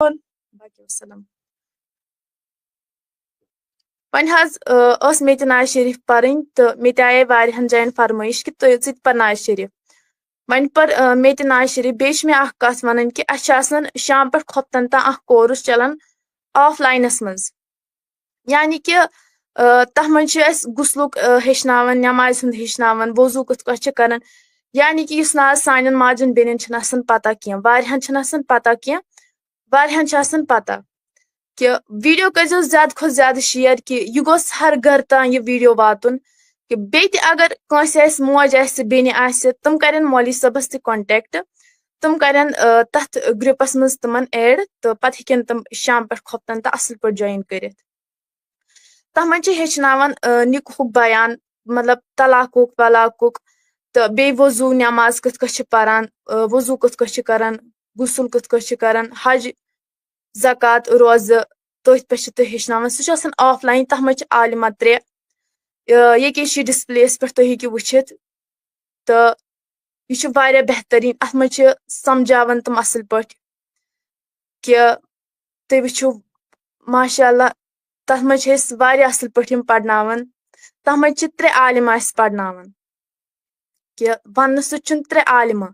باقی وسلام وۄنۍ حظ ٲس مےٚ تہِ ناز شریٖف پرٕنۍ تہٕ مےٚ تہِ آیے واریاہن جاین فرمٲیش کہِ ژٕ تہِ پر ناز شریٖف وۄنۍ پر مےٚ تہِ ناز شریٖف بیٚیہِ چھِ مےٚ اکھ کتھ ونٕنۍ کہِ اسہِ چھِ آسان شام پٮ۪ٹھ کھۄفتن تام اکھ کورس چلان آف لاینس منٛز یعنی کہِ تتھ منٛز چھِ اسہِ غسلُک ہیٚچھناوان نٮ۪مازِ ہُنٛد ہیٚچھناوان وضوٗ کِتھ کٲٹھۍ چھِ کران یعنی کہِ یُس نہٕ آز سانٮ۪ن ماجٮ۪ن بیٚنٮ۪ن چھنہٕ آسان پتہ کینٛہہ واریاہن چھنہٕ آسان پتہ کینٛہہ واریاہن چھِ آسان پتہ کہِ ویٖڈیو کٔرۍزیو زیادٕ کھۄتہٕ زیادٕ شیر کہِ یہِ گوٚژھ ہر گرٕ تام یہِ ویٖڈیو واتُن کہِ بیٚیہِ تہِ اگر کٲنٛسہِ آسہِ موج آسہِ بیٚنہِ آسہِ تِم کرن مولوی صٲبس سۭتۍ کونٹیکٹ تِم کرن تتھ گروپس منٛز تِمن ایڈ تہٕ پتہٕ ہیٚکن تِم شام پٮ۪ٹھ کھۄفتن تہٕ اصل پٲٹھۍ جویِن کٔرِتھ تتھ منٛز چھِ ہیٚچھناوان نِکہُک بیان مطلب طلاقُک ولاقُک تہٕ بیٚیہِ وضوٗ نٮ۪ماز کِتھ کٲٹھۍ چھِ پران وضوٗ کِتھ کٲٹھۍ چھِ کران غسُل کِتھ کٲٹھۍ چھِ کران حج زکات روزٕ تٔتھۍ پٮ۪ٹھ چھِ تُہۍ ہیٚچھناوان سُہ چھُ آسان آف لاین تتھ منٛز چھِ عالِمہ 3 ییٚکیاہ چھِ ڈسپلے یس پٮ۪ٹھ تُہۍ ہیٚکِو وٕچھِتھ تہٕ یہِ چھُ واریاہ بہتریٖن اتھ منٛز چھِ سمجاوان تِم اصل پٲٹھۍ کہِ تُہۍ وٕچھِو ماشاء اللہ تتھ منٛز چھِ أسۍ واریاہ اصل پٲٹھۍ یِم پرناوان تتھ منٛز چھِ 3 عالِمہ اسہِ پرناوان کہِ وننہٕ سۭتۍ چھُنہٕ 3 عالِمہ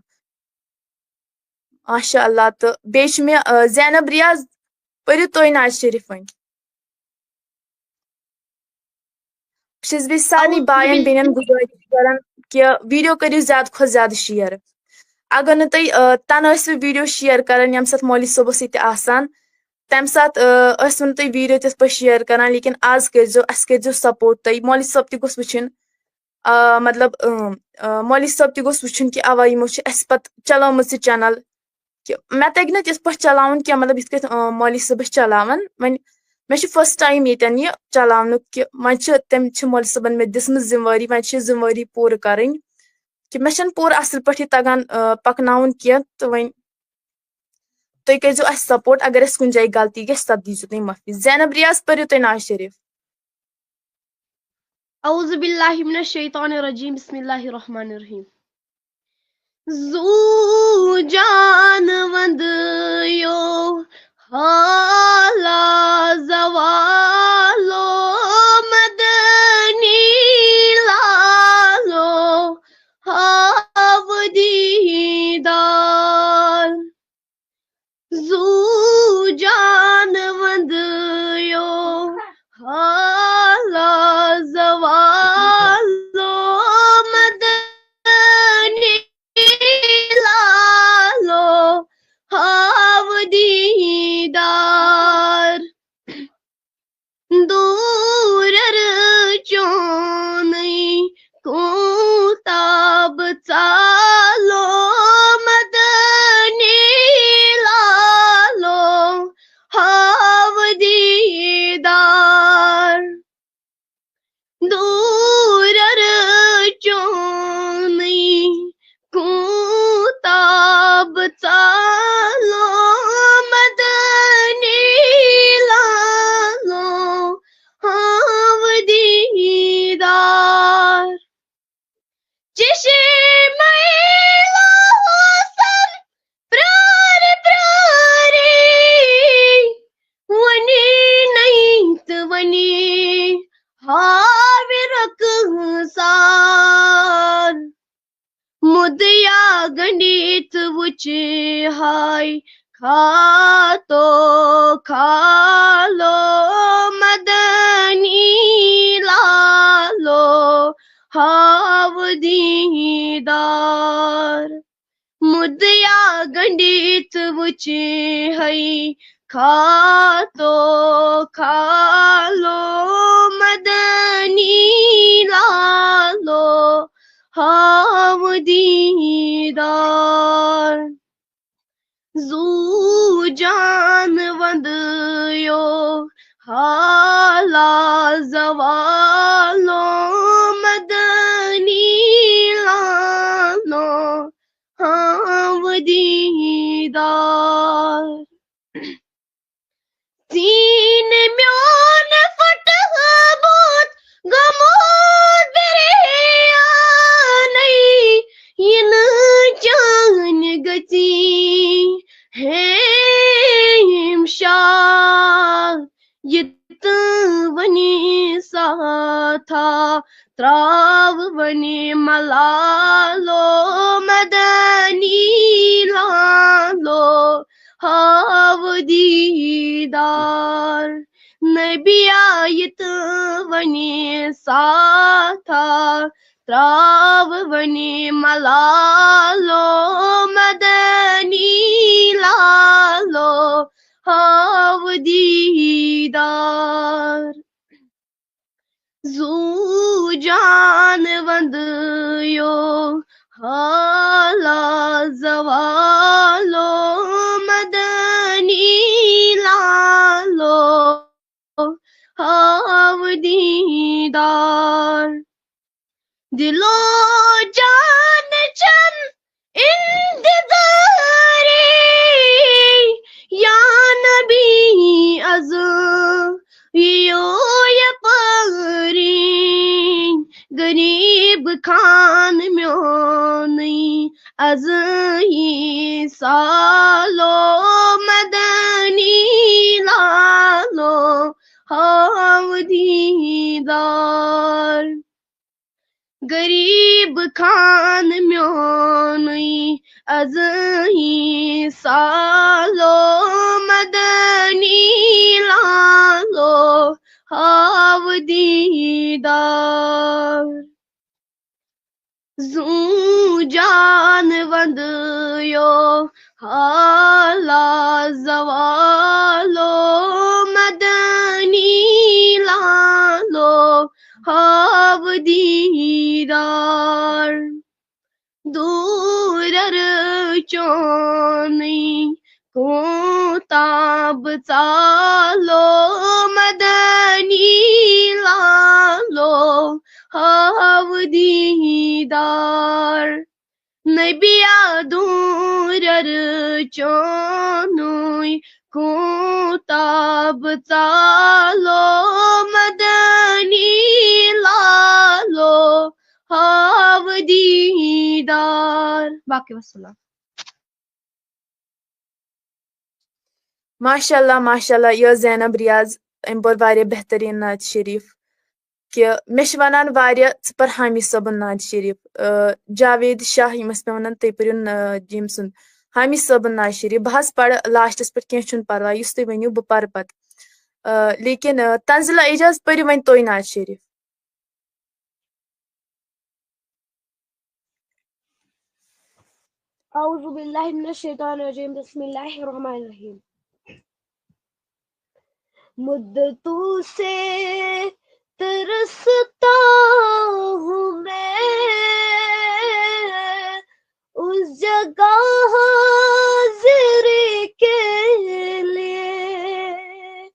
ماشاء اللہ تہٕ بیٚیہِ چھِ مےٚ زینب ریاض پٔرِو تُہۍ ناز شریٖف وۄنۍ بہٕ چھس بیٚیہِ سارنٕے باین بیٚنٮ۪ن گُزٲرِش کران کہِ ویٖڈیو کٔرِو زیادٕ کھۄتہٕ زیادٕ شیر اگر نہٕ تُہۍ تنہٕ ٲسوٕ ویٖڈیو شیر کران ییٚمہِ ساتہٕ مولوی صٲبس سۭتۍ آسان تمہِ ساتہٕ ٲسوٕ نہٕ تُہۍ ویٖڈیو تِتھ پٲٹھۍ شیر کران لیکن آز کٔرۍزیو اسہِ کٔرۍزیو سپوٹ تُہۍ مولوی صٲب تہِ گوٚژھ وٕچھُن مطلب مولوی صٲب تہِ گوٚژھ وٕچھُن کہِ اوا یِمو چھِ اسہِ پتہٕ چلٲومٕژ یہِ چنل کہِ مےٚ تگہِ نہٕ تِتھ پٲٹھۍ چلاوُن کینٛہہ مطلب یِتھ کٲٹھۍ مولوی صٲب ٲسۍ چلاوان وۄنۍ مےٚ چھُ فٔسٹ ٹایم ییٚتٮ۪ن یہِ چلاونُک کہِ وۄنۍ چھِ تٔمۍ چھِ مولوی صٲبن مےٚ دِژمٕژ ذِموٲری وۄنۍ چھِ یہِ ذِموٲری پوٗرٕ کرٕنۍ کہِ مےٚ چھنہٕ پوٗرٕ اصل پٲٹھۍ یہِ تگان پکناوُن کینٛہہ تہٕ وۄنۍ تُہۍ کٔرۍزیو اسہِ سپوٹ اگر اسہِ کُنہِ جایہِ غلطی گژھِ تتھ دیٖزیو تُہۍ معٲفی زینب ریاض پٔرِو تُہۍ ناز شریٖف اعوذ باللہ من الشیطان الرجیم بسم اللہ الرحمن الرحیم زو جان وندیو حالا زوالو مدنی لالو ہاو دیدار زو جان وندیو حالا زوالو مدنی لالو ہاو دیدار دورر چونی کوتاب ژالو مدنی لالو ہاو دیدار دورر چونی کوتاب ژالو مدنی لالو ہاو دیدار چشمے لوسن پرار پراری ونی نہیں تو ونی ہاوِ رخسار مدیا گنڈیت وچ ہائی کھاتو کھالو مدنی لالو ہاو دیدار مدیا گنڈیت وچ ہائی کھاتو کھالو مدنی لالو ہاو دیدار زو جان وندیو حالا زوالو مدنی لالو ہاو دیدار سین میون پھٹ بوت گموت بریانی ین چان گتی ہے त्रावणी मलालो मदनी लालो हाव दीदार नबी आयत वनी साथा त्रावणी मलालो मदनी लालो हाव दीदार Zu can vandiyo hala zavalo madani lalo havdidar dilo can chan intizari ya nabi az yo ya pari गरीब खान म्योनी az ही सालो मदनी लालो हाव दीदार गरीब खान म्योनी az ही सालो मदनी लालो हाव दीदार Zu can vandiyo hala zavalo madani lalo hav didar durar choni ko tab chalo madani lalo hav didar नबी दूरर चोनुई को ताब चालो मदनी लालो हाव दीदार बाकी वसल्लम माशाल्लाह माशाल्लाह यह ज़ैनब रियाज अम पर वारिया बेहतरीन नात शरीफ कि मे वनान वारिया पर हामी सबन नात शरीफ जावेद शाह यमस पे वनान तै परिन यम सुन हामी सबन नात शरीफ बहस पढ़ लास्टस पे कह छुन परवाह युस तुम वनियो बह पर पत लेकिन तंजिला एजाज परियो वन तोय नात शरीफ औज़ु बिल्लाहि मिनश शैतानिर रजीम बिस्मिल्लाहिर रहमानिर रहीम मुद्दतों से तरसता हूँ मैं उस जगह हाज़िरी के लिए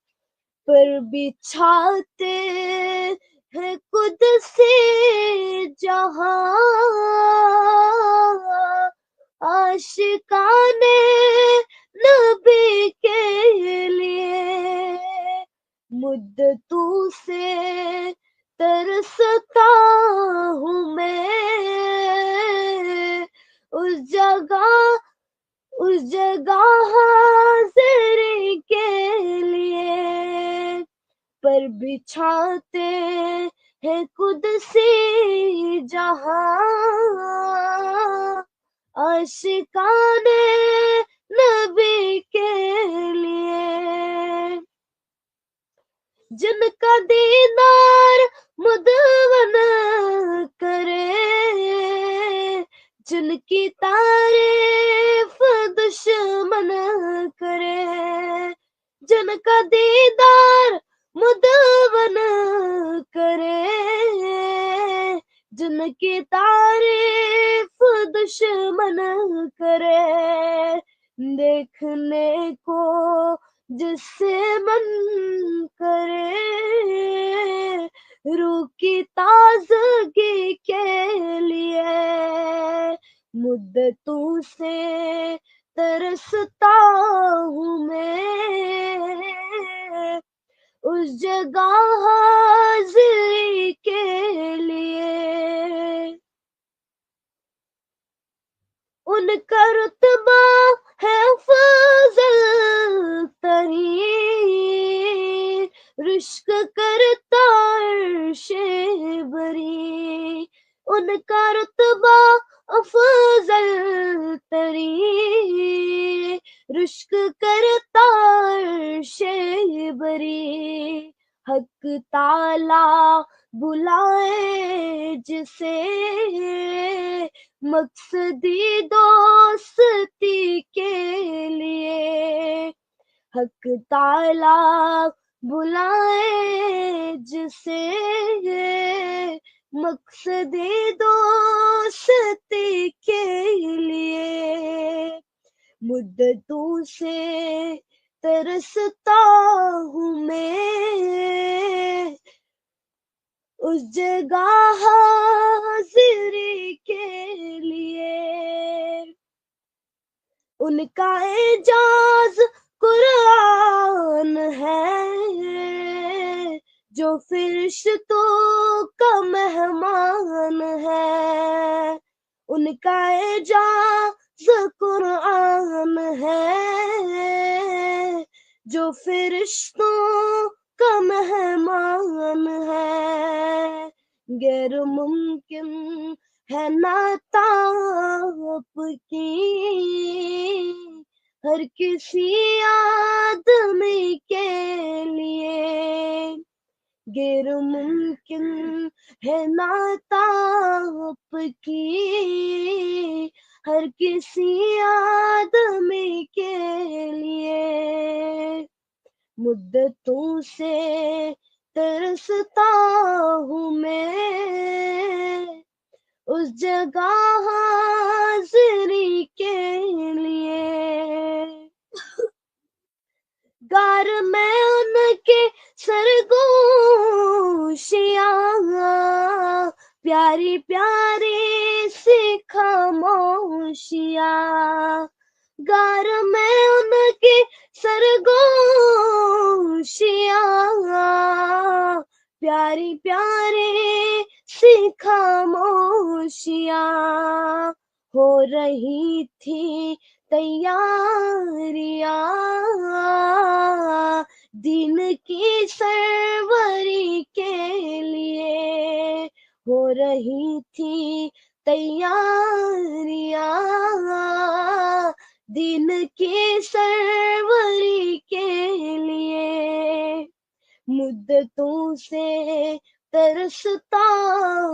पर बिछाते हैं कुदसी जहाँ आशिकाने नबी के लिए मुद्दतों से तरसता हूँ मैं उस जगह हाज़िरी के लिए पर बिछाते हैं कुदसी जहाँ आशिकाने नबी के लिए जिनका दीदार मुदवन करे जिनकी तारीफ दुश्मन करे जिनका दीदार मुदवन करे जिनकी तारीफ दुश्मन करे देखने को जिससे मन करे रूह की ताजगी के लिए मुद्दतों से तरसता हूँ मैं उस जगह हाज़िरी के लिए उनका रुतबा है फजल तरीन रुश्क करता अर्शे बरी उनका रुतबा अफजल तरी, रुश्क करता अर्शे बरी, हक ताला बुलाए जिसे, मकसदी दोस्ती के लिए, हक ताला बुलाए जिसे, मकसदी दोस्ती के लिए, मुद्दतों से तरसता हूँ मैं, उस जगह हाजिरी के लिए, उनका एजाज कुरान है, जो फरिश्तों का मेहमान है, उनका एजाज कुरान है, जो फरिश्तों का मेहमान है, गैर मुमकिन है नाता आपकी हर किसी आदमी के लिए, गैर मुमकिन है नाता आपकी हर किसी आदमी के लिए, मुद्दतों से तरसता हूँ मैं, उस जगह हाजिरी के लिए, गार में उनके सरगोशियाँ, प्यारी प्यारी सी खामोशियाँ, गार में उनके सरगोशियाँ, प्यारी प्यारी सी खामोशियाँ, हो रही थी तैयारियां दीन की सरवरी के लिए, हो रही थी तैयारियां दीन की सरवरी के लिए, मुद्दतों से तरसता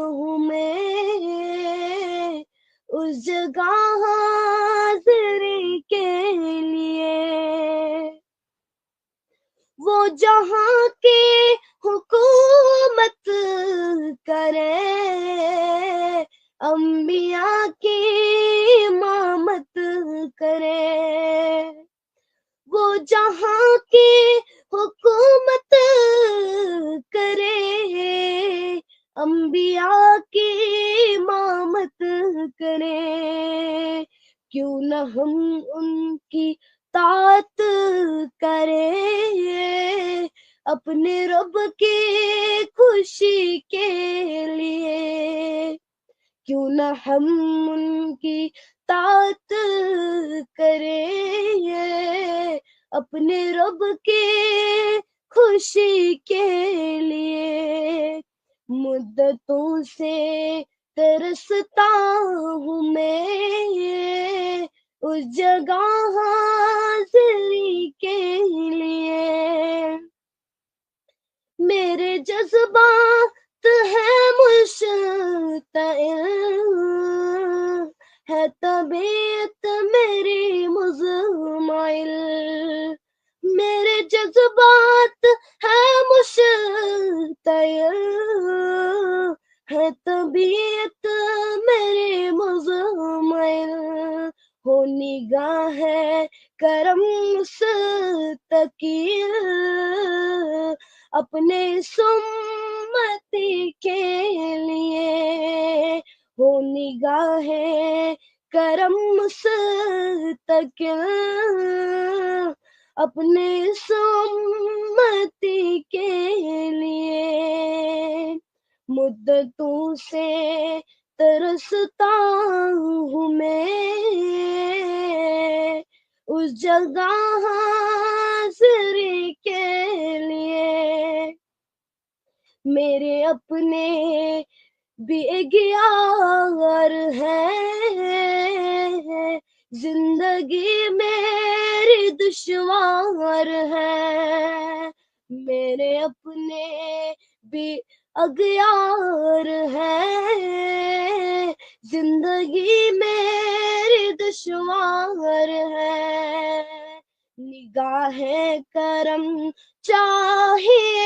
हूँ मैं, उस जगह हाजिरी के लिए, वो जहाँ की हुकूमत करे, अंबिया की इमामत करे, वो जहाँ की हुकूमत करे, अंबिया की इमामत करे, क्यों न हम उनकी तात करें अपने रब की खुशी के लिए, क्यों न हम उनकी तात करें अपने रब की खुशी के लिए, मुद्दतों से तरसता हूँ मैं, उस जगह हाजिरी के लिए, मेरे जज्बात है मुश्ताइल, है तबीयत मेरी मुज़माइल, मेरे जज्बात है मुश्ताइल, है तबीयत मेरी मुज़माइल, हो निगाह करम मुस्तकील अपने सुम्मती के लिए, हो निगाह करम मुस्तकील अपने सुम्मती के लिए, मुद्दतों से तरसता हूँ मैं, उस जगह हाजिरी के लिए, मेरे अपने भी एक यार है, जिंदगी मेरी दुश्वार है, मेरे अपने भी अगयार है, जिंदगी मेरी दुश्वार है, निगाहें करम चाहिए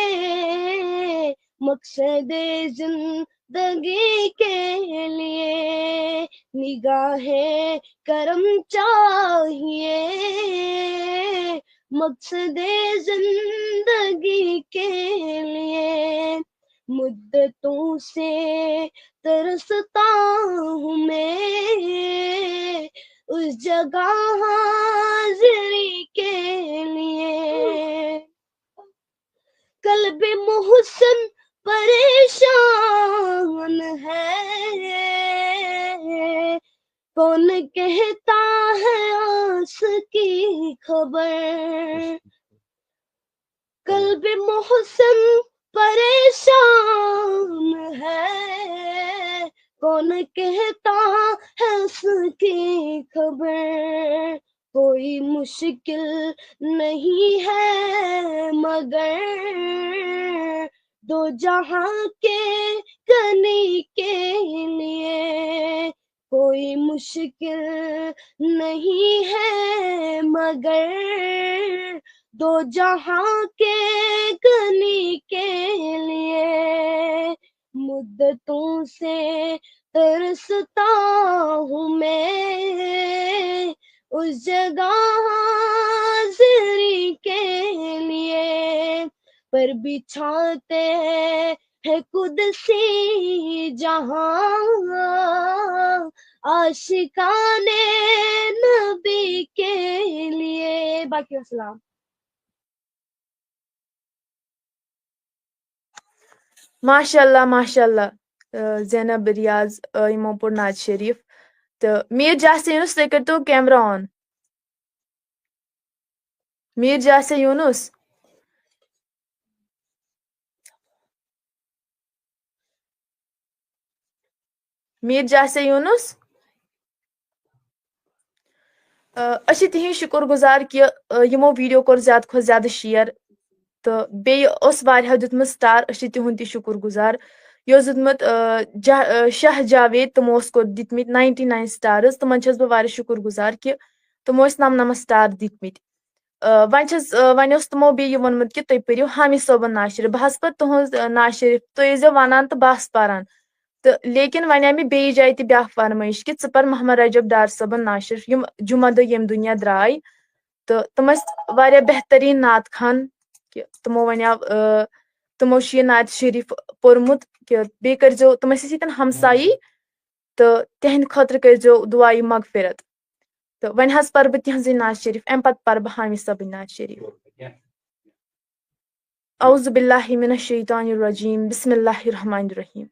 मकसद जिंदगी के लिए, निगाहें करम चाहिए मकसद जिंदगी के लिए, मुद्दतों से तरसता हूँ मैं उस जगह हाजिरी के लिए, कल्ब मुहसन परेशान है, कौन कहता है आस की खबर, कल्ब मुहसन परेशान है, कौन कहता है उसकी खबर, कोई मुश्किल नहीं है मगर दो जहां के करने के लिए, कोई मुश्किल नहीं है मगर दो जहां के करने के लिए, मुद्दतों से तरसता हूँ मैं उस जगह हाजिरी के लिए, पर बिछाते हैं खुद से जहां आशिकाने नबी के लिए। बाकी अस्सलाम। माशाल्लाह माशाल्लाह ज़ैनब रियाज यमो पोर नाज शरीफ तो मीर जासे यूनुस तुम करो कैमरा ऑन। मीर जासे यूनुस मीर जासे यूनुस अशी तिहिंद शुक्र गुजार कि यमो वीडियो कोर ज्यादा खो ज्यादा शेयर तो बेय ओस वारियाहो दितमुत स्टार अशी तिहुंद ति शुक्र गुजार यो दितमुत शाह जावेद तमो ओस कोर दितमित 99 स्टार्स तमन छस बह वारिया शुक्र गुजार कि तमो ओस नमनमत स्टार दितमित वन तमो बे वोनमुत कि तुम परियो हामिद सोबन नाज शरीफ बहस पे तुहज नाज शरीफ तुम यीजो वनान तो बहस पारान तो लेकिन वन आय मे बेयि जाय ति ब्याख फरमाइश कि पर मोहम्मद रजब डार सोबन नाज शरीफ यम जुमा दो यम दुनिया द्राय तो तम वारिया बेहतरीन नात खान कि तमो वनाव तमो यह नात शरीफ पोरमुत कि बे करजो तम यतन हमसाई तो तिहंद खतर करजो दुआई मगफिरत तो वन हज पर बह तिहंज नाज शरीफ अम पत पर बह हामिद सबन नाज शरीफ। औज़ु बिल्लाहि मिनश शैतानिर रजीम बिस्मिल्लाहिर रहमानिर रहीम।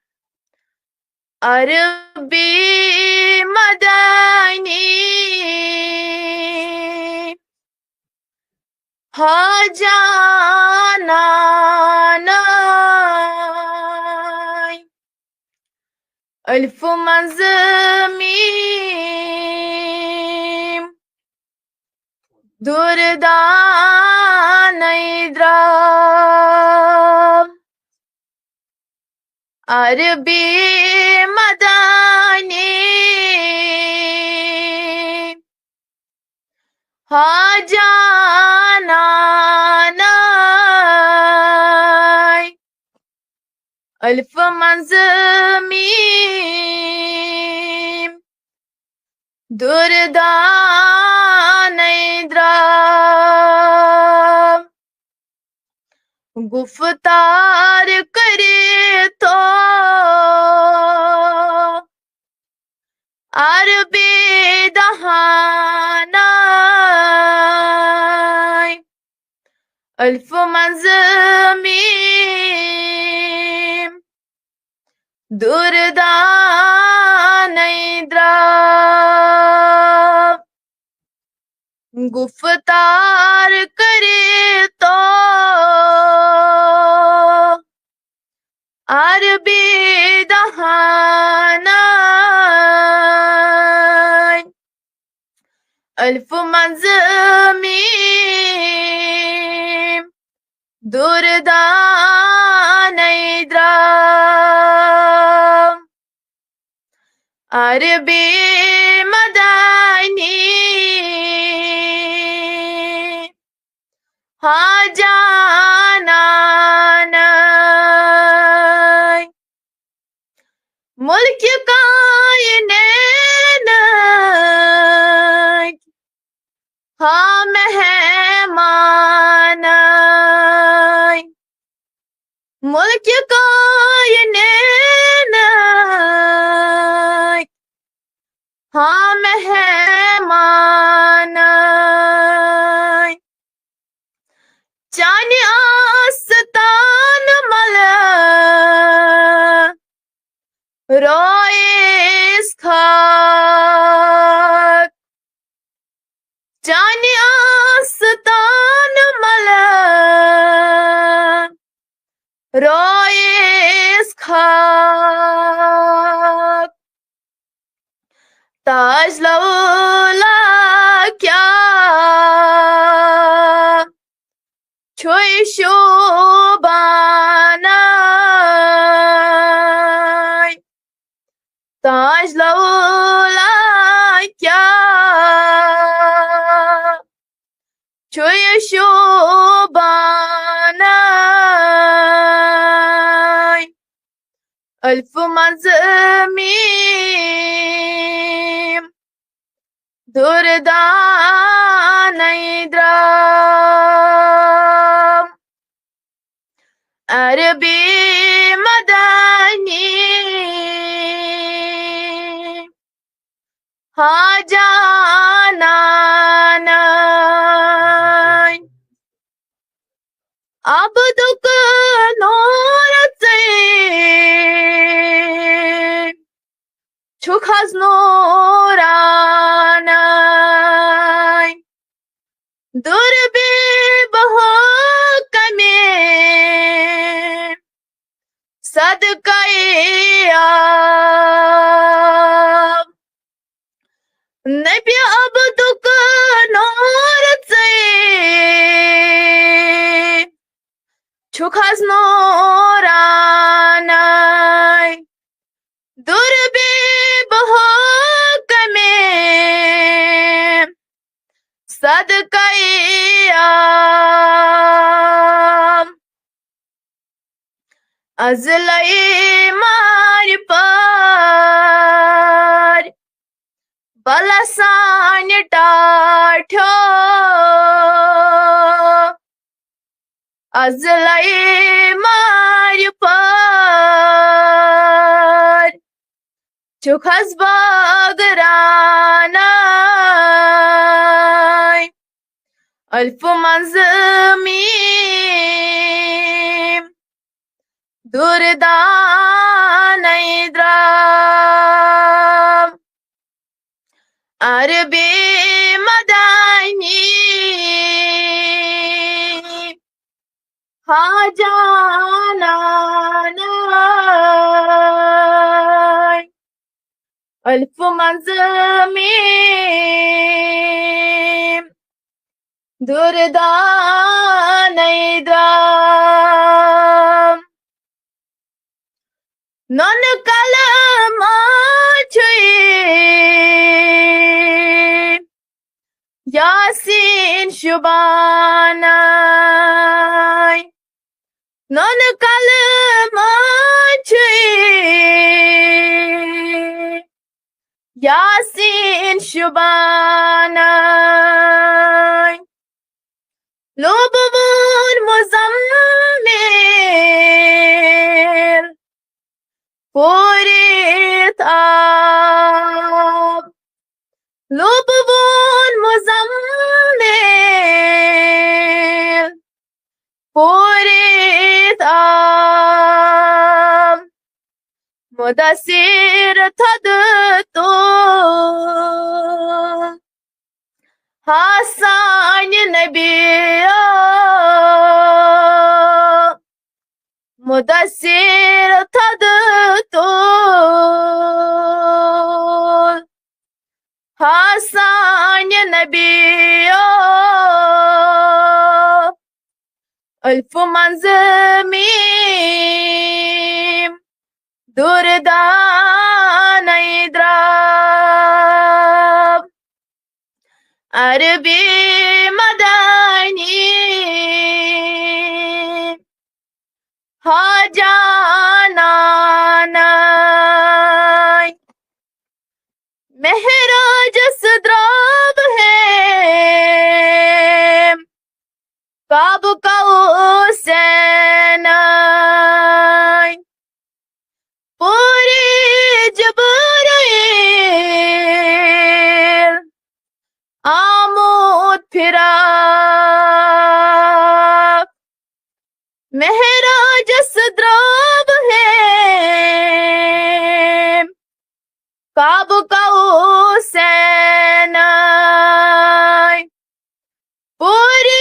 अरबी मदानी हा जाना अल्फ मंज़मीम दुर्दान इद्राम अरबी मदानी हा जाना अल्फ मंज़मीम दुर्दान इद्राम गुफ्तार करे तो अरबी दहाना अल्फ मंज़मीम दुर्दान इद्राम गुफ्तार करे तो अरबी दहाना अल्फ मंज मीम दुर्दान इद्राम अरबी मदानी हाजानान मुल्क कायनात हा मेहमान मुल्क कायनात हा मेहमान चानि आस्तान मल रोइस खाक चानि आस्तान मल रोइस खाक ताज लौला क्या छुई शोबाना ताज लौला क्या छुई शोबाना अल्फ मंज मीम दुर्दान इद्राम अरबी मदानी हाजानान अब्दुक नूर छुखज नूरान दुर्बे बहो कमे सदक़े आब नबी अब्दुक नूर छुखज नूरान दुर्बे बहो कमे सदक़े आब अज़ले मार पर बलसान टाठो अज़ले मार पर छुखज बागराना अल्फ मंज मीम दुर्दान इद्राम अरबी मदानी हाजानान अल्फ मंज मीम दुर्दान इद्राम नन कलमा छुई यासीन शुबाना नन कलमा छुई यासीन शुबाना लोबून मुज़म्मिल पूरे ताब लोबून मुज़म्मिल पूरे ताब मुदस्सिर थद तो हासान नबिया मुदस्सिर थद तो Hasan Nebiyo Alf manzmim Durdan idrab Arabi madani Hajananay महराज सद्राब है काब का हुसैन पूरी जबरील आमोद फिरा महराज सद्राब है काब का हुसैन पूरी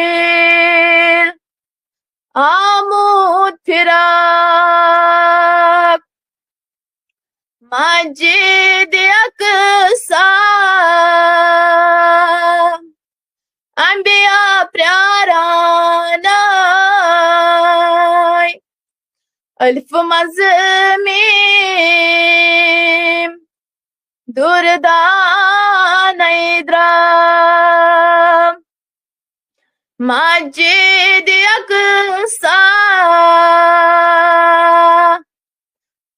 जबरील आमोद फिरा मस्जिद अक्सा अंबिया प्याराना अल्फ मज़मीम दुर्दान इद्राम मस्जिद अक्सा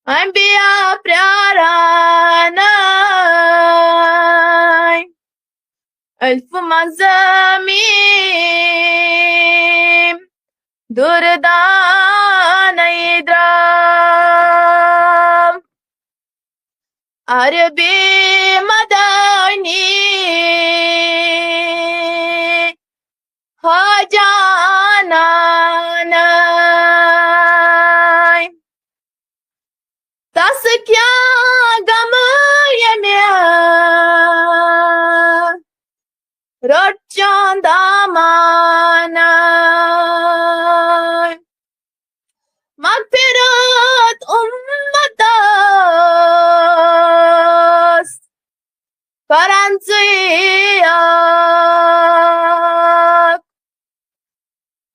अंबिया प्याराना अल्फ मज़मीम दुर्दान इद्राम अरबी मदानी Hajananay Tas kya gam yemya Rotchandamanay Magfirat ummatas Karanziyak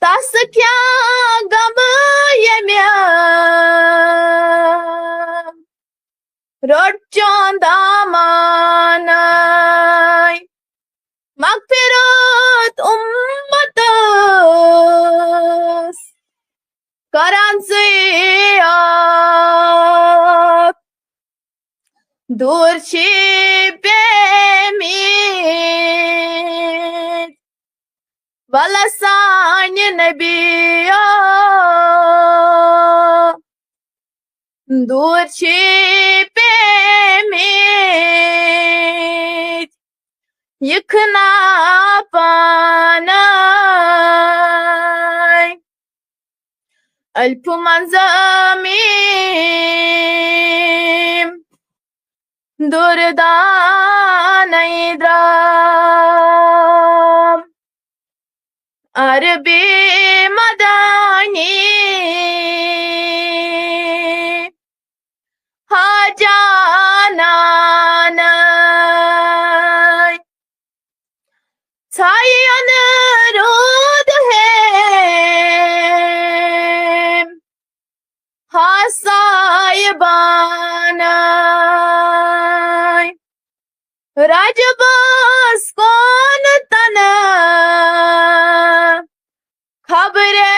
Tas kya gam yemya Rotchandamanay Magfirat ummatas Karanziyak Durchi bemit Valasan Nebiyo Durchi bemit Yıkına panay Alp manzamim Durdan idram Arabi madani Hajananay Sayan rud hai Hasayibanay Rajbas kon tana Khabre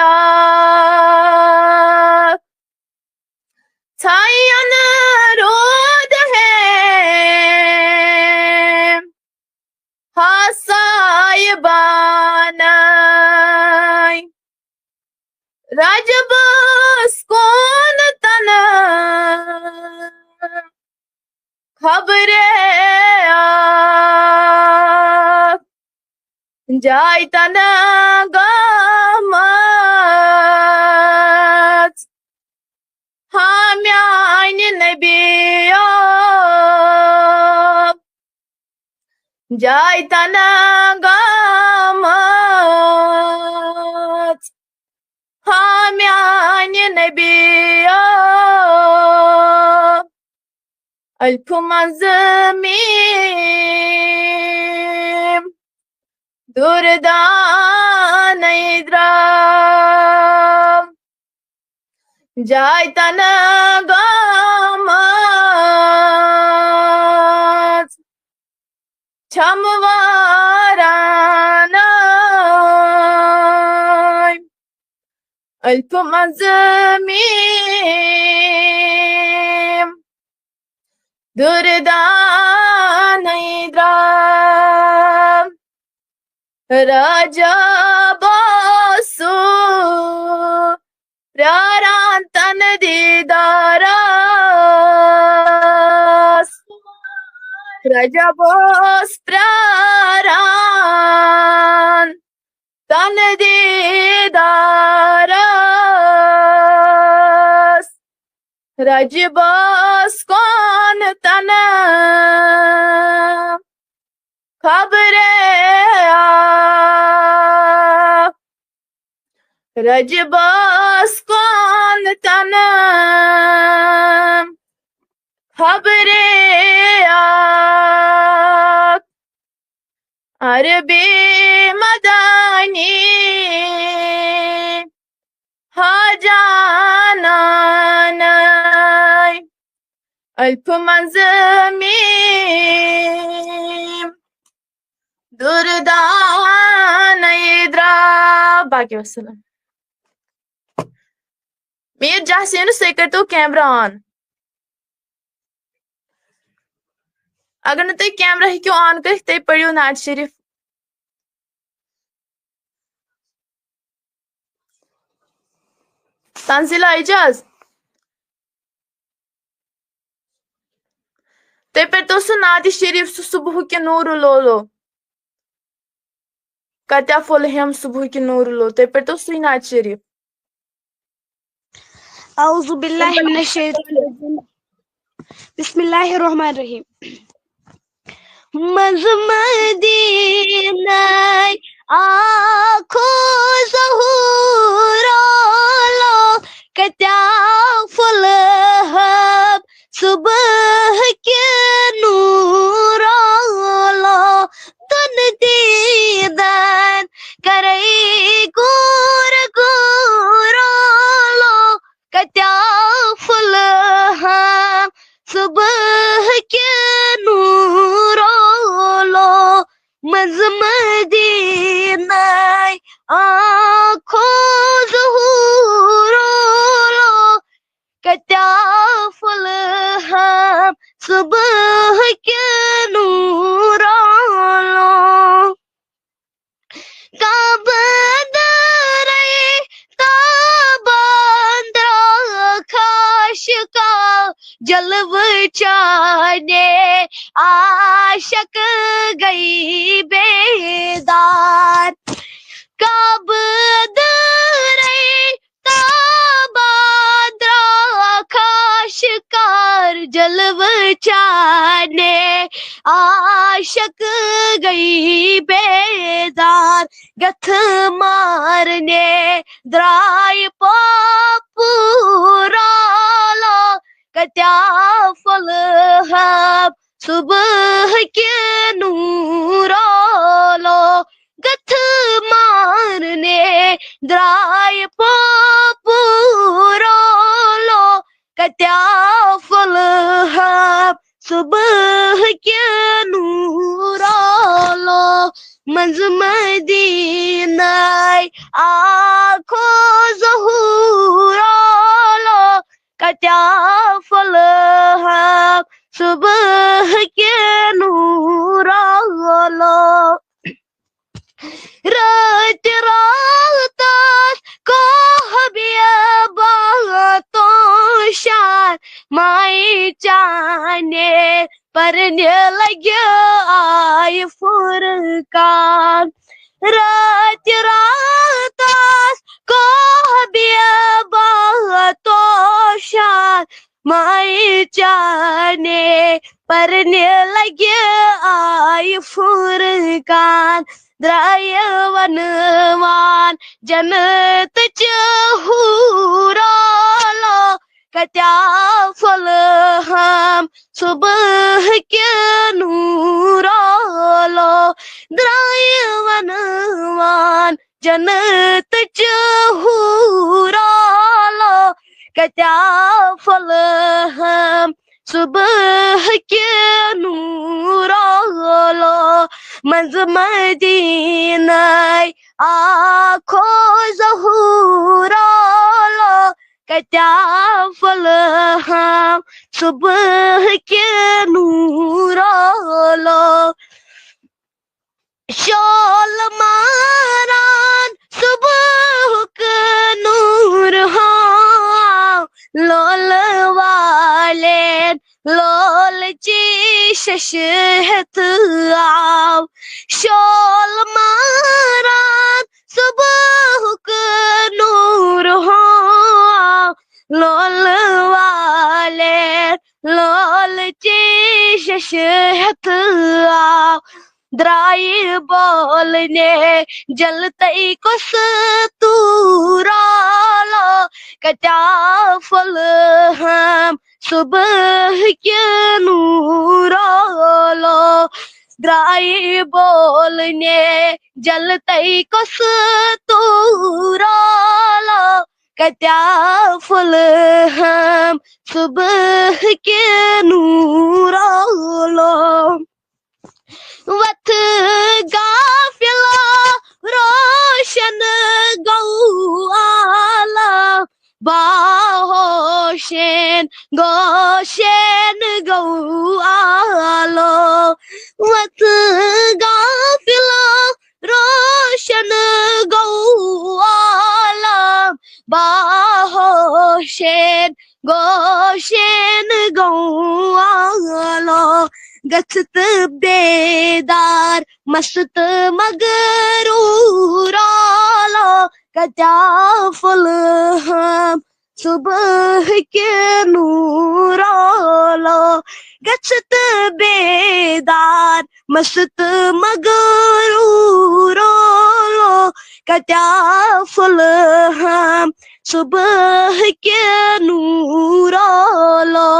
aak Sayan rud hai Hasayibanay Rajbas kon tana Khabre aak Jai tana gamat Hamyan Nebiyo Jai tana gamat Hamyan Nebiyo अल्फ मज़मीम दुर्दान इद्राम जायतन गामaz çamvaranay अल्फ मज़मीम दुर्दान इद्राम राजा बासु प्रारांतन दीदारास राजा बोस प्रारान तन दीदारास रजबस कौन तना खबरे रजबस कौन तना खबरे अरबी मदानी हाजानाय अल्फ मज़मीम दुर्दान इद्रा बाकी वसलम मीर जहसीन से कर तो कैमरा ऑन अगर तुम कैमरा हेकू ऑन कर तुम पढ़ो नात शरीफ तंजिला इजाज तुम पढ़ो सह नात शरीफ सुबह के नूर लोलो कत्या फुल हम सुबह के नूर लो तुम पढ़ो सह नात शरीफ औज़ु बिल्लाहि मिनश शैतानिर रजीम बिस्मिल्लाहिर रहमानिर रहीम मज़मदीना आँखो ज़हूरो कत्या फुल हब सुबह के नूरो दुन दीदान करे गोर गोरो कत्या फुल हम सुबह के नूरो मज़मदीना आँखो ज़हूरो कत्या फुल हम सुबह के नूरो का जलव चाने आशक गई बेदार कब दरे ताबाद्रा खाशकार जलव चाने आशक गई बेदार गथ मारने द्राय पापूरा कत्या फल हम सुबह के नूरो गथ मारने द्राय पापूरो कत्या फल हम सुबह के नूरो मज़मदीना आँखो ज़हूरो कत्या फल हम सुबह के नूरो रात रात को बातों शान माई जाने परने लगे आए फुरकान रात रात को बातों शान माई जाने परने लगे आए फुरकान द्रायवनवान जन्नत चहूरो कत्या फल हम सुबह के नूर आलो द्राय वनवान जन्नत चहूर आलो कत्या फल हम सुबह के नूर आलो मंज मदीना आखो ज़हूर आलो कत्या फल हम सुबह के नूर आलो शोल मारान सुबह के नूर हाँ लोल वाले लोल ची शशहत आओ शोल मारान सुबह के नूर हाँ लोल वाले लोल ची शशहत आओ द्राय बोलने जलते कुछ तूरालो कत्या फल हम सुबह के नूर आलो द्राय बोलने जलते कुछ तूरालो कत्या फल हम सुबह के नूर आलो वथ गाफिला रोशन गौ आला बाहोशेन गोशेन गौ आलो वथ गाफिला रोशन गौ आला बाहोशेन गोशेन गौ आलो गछत बेदार मस्त मगरूर आलो कत्या फल हम सुबह के नूर आलो गछत बेदार मस्त मगरूर आलो कत्या फल हम सुबह के नूर आलो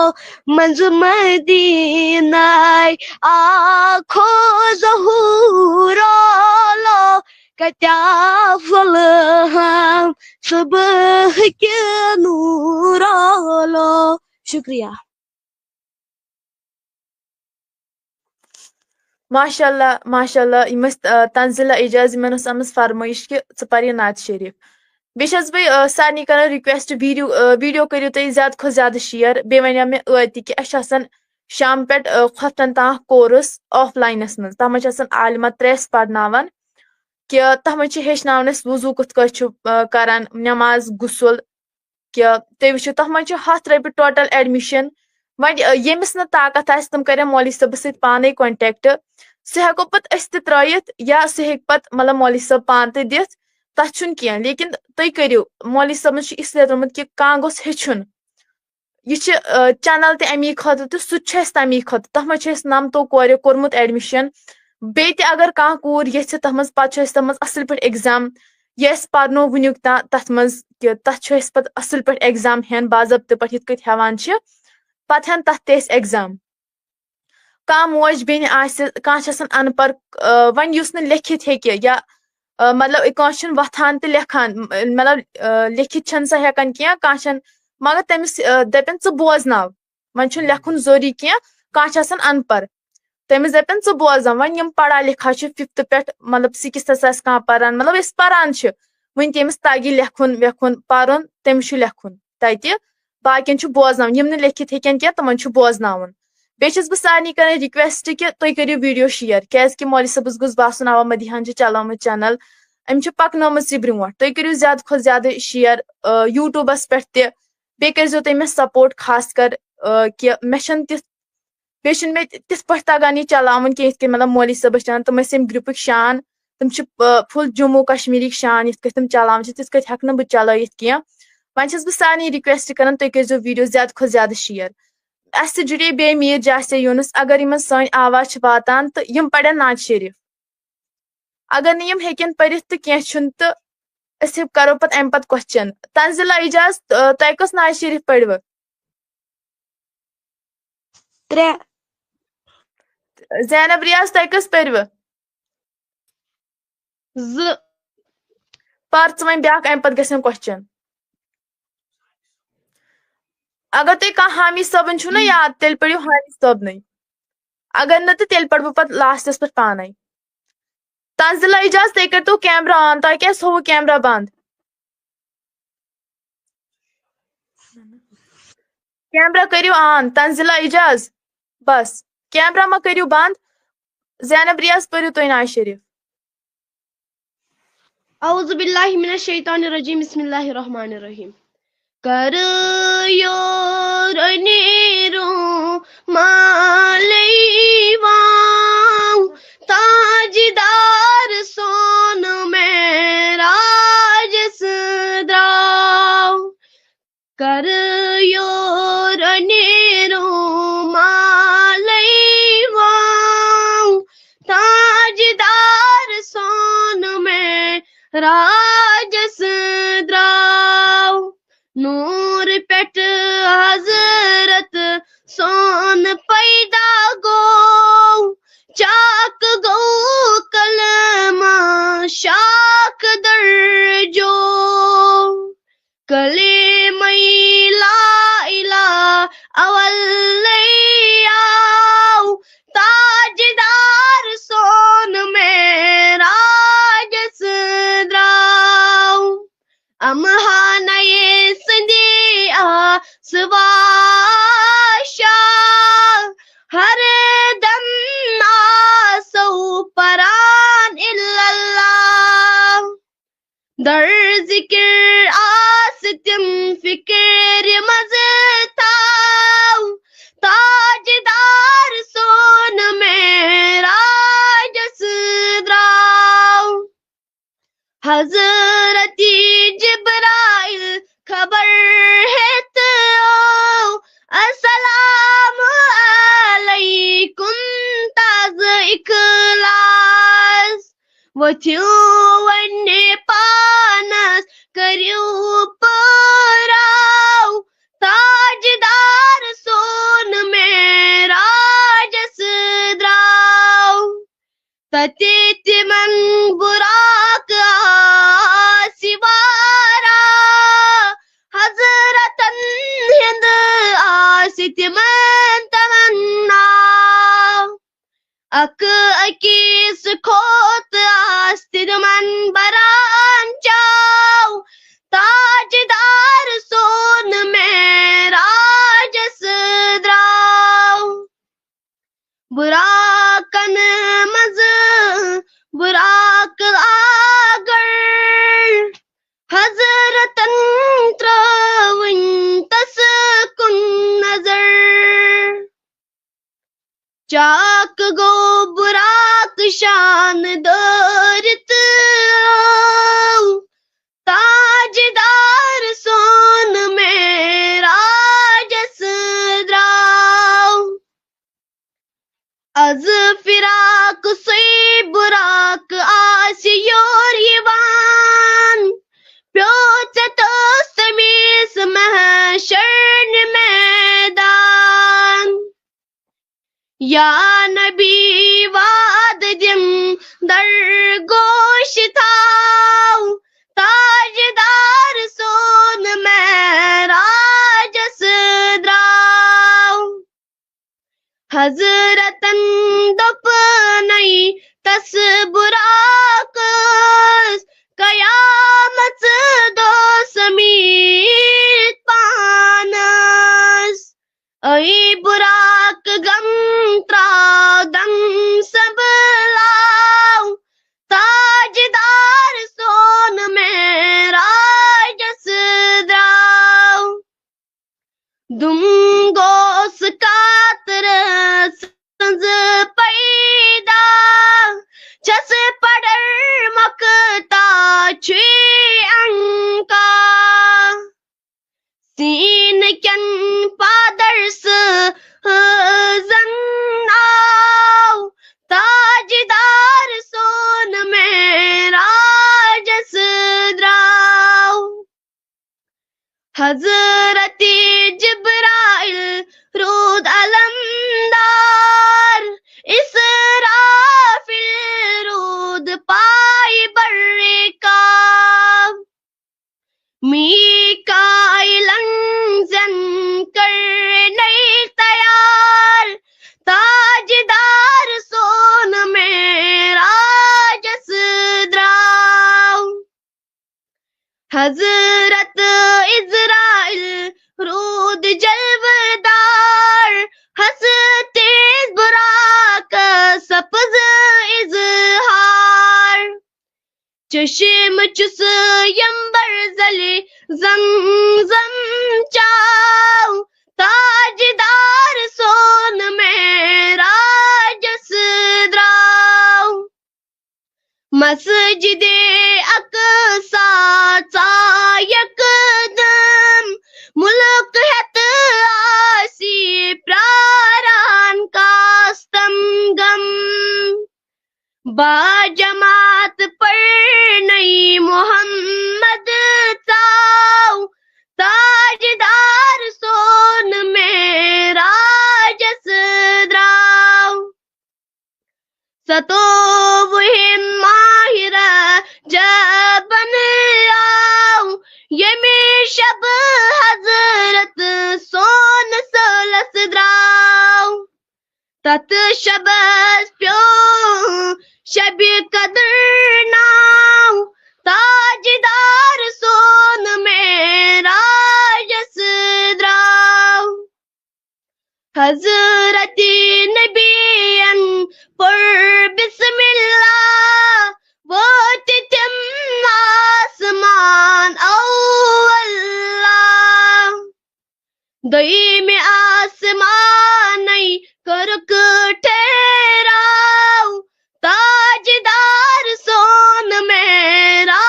मंज मदीना आखो ज़हूर आलो कत्या फल हम सुबह के नूर आलो शुक्रिया माशाल्लाह माशाल्लाह यम तंजिला एजाज यमन आमज फरमाइश कि च पर नात शरीफ बेस बह सारे कर रिक्वेस्ट वीडियो करो तुम ज्यादा खो ज्यादा शेयर बे वन मे अति कि शाम पे खफ्तन तह कोर्स ऑफलाइनस मज तथ मज आलिमा 3 पढ़नावन कि तथ मज हेचनावन वजू कथ करान नमाज गुसल कि तुम वो तथ मज 100 रपि टोटल एडमिशन वन यमिस न ताकत आस तम कर मौलवी सब सत पाने कॉन्टेक्ट सह हेको पत त्रयित या सह हेक पत मतलब मौलवी सब पान ते दिथ तथ कह लेकिन तुम करो मौलवी सबन इसलिए त्रोमुत कि कह गोस हेचुन यह चैनल तमी खत तो सह तमी खत तथ मज 9 कोर कोर्मुत एडमिशन बे अगर कह कूर ये तथ मज तथ मज असल पे एग्जाम यह पर्नो वुनुक तथ मज कि तथ पे असल पे एग्जाम हेन बाजबत पे ये हेवान पत हेन तथ ते एग्जाम कह मोज बेन कह अनपढ़ वन लिखित हे या मतलब कह वथान तो लेखान मतलब लिखित सह हेकान कह मगर तमिस दपन च बोजनाव वन लेखुन जरूरी कह अनपढ़ तमिस दपन च बोजनाव वन यम पढ़ा लिखा 5th पे मतलब 6th कह पान मतलब पान वन तमिस तगी लेखुन वेखुन पारुन तमिस लेखुन तत बाकियन बोजनाव यम लिखित हेकन कह तमन बोजनावन बेस बह सारे कर रिक्वेस्ट कि तुम करो वीडियो शेयर क्या मौलवी सबस गोस बासन आवा मदिहान चलाम चैनल अम पकन ब्रोह तुम करो ज्यादा खो ज्यादा शेयर यूट्यूबस पे बे कर तुम मे सपोर्ट खास कर कि मे मे तिथ पे तगान यह चलावन कह मतलब मौलवी सबस चैनल तुम ग्रुप शान तुम फुल जम्मू कश्मीर शान ये तुम चलान तिथ हेक बह चल कह वन बह सारे रिक्वेस्ट कर तुम करो वीडियो ज्यादा खो ज्यादा शेयर अस जुड़े बे मीर जासे यूनुस अगर इन सन आवाज वातान तो यम पढ़न नाज शरीफ अगर नम हेकन पढ़ तो कह तो करो पे अम पे क्वेश्चन तंजिला एजाज तुम कस नाज शरीफ पढ़व 3 Zainab Riyaz तय कस परव 2 पर वन ब्याक अम पत गसन क्वेश्चन अगर तुम कह हामी सबन छु ना याद तेल पढ़ियो हामी सबन अगर न तो तेल पढ़ पत लास्टस पे पाने तंजिला इजाज तय कर तो कैमरा ऑन तय क्या हो कैमरा बंद कैमरा करियो ऑन तंजिला इजाज बस कैमरा मा करियो बंद ज़ैनब रियाज पढ़ियो तो नाज शरीफ औज़ु बिल्लाहि मिनश शैतानिर रजीम बिस्मिल्लाहिर रहमानिर रहीम कर योर अनेरो मालैवां ताजदार सोन मेरा जसद्राव कर योर अनेरो मालैवां ताजदार सोन मेरा जसद्राव नूर पेट हजरत सोन पैदा गो चाक गो कलमा शाक दर्जो कले मैला इला अवल्लैयाव ताजदार सोन मेरा जसद्राव अमहानये संदिया स्वाशा हर दम नासौ परान इल्लल्लाह दर जिक्र आसितम फिक्र मजताव ताजदार सोन मेरा जसद्राव हजरती जिब्राइल खबर है तो अस्सलाम अलैकुम ताज इखलास वथ्यो वन्ने पानस करियो पराव ताजदार सोन मेरा जसद्राव ततीत मन बुराक आसिवारा हजरतन हिंद आसित मन तमन्ना अक अकीस खोत आस्तिद मन बरान जाओ ताजदार सोन मेरा जसद्राव बुराकन मज बुराक आगर हजरतन त्रवन तस कुन नजर चाक गो बुराक शान दौरत ताजदार सोन मेरा जसद्राव az firak suy burak asiyor yivan pyoce tostamis mahshar meydan ya nabi vadim dar gosh thav tajdar son mera jasdrav हजरतन दफनई तस बुराकस कयामत दो समीत पानस ऐ बुराक गम त्रादम सबलाव ताजदार सोन मेरा जसद्राव दुम गोस कातर संज पैदा छस पडर मकता छे अंका सीन कन पादर्स जन्नाव ताजदार सोन मेरा जसद्राव हजरती जिब्राइल रूद अलम मीकाइलन जन करने तैयार ताजदार सोन मेरा जसद्राव हजरत इज़राइल रूद जलवदार हंसते बुराक सपज इजहार चश्म चुस यंबर जले जमजम चाव ताजदार सोन मेरा जसद्राव मस्जिदे अक़सा चा यकदम मुल्क हैत आसी प्रारान कास्तम गम बाजमात पर नई मोहम्मद ताव ताजदार सोन मेरा जसद्राव सतो वहिन माहिरा जबन आओ यमी शब हजरत सोन सलस द्राव तत शबस प्यो शबी कदर नाव ताजदार सोन मेरा जसद्राव हजरत नबियन पर बिस्मिल्लाह वो तितम आसमान अल्लाह दई में आसमान नहीं करक ठहराव ताजदार सोन मेरा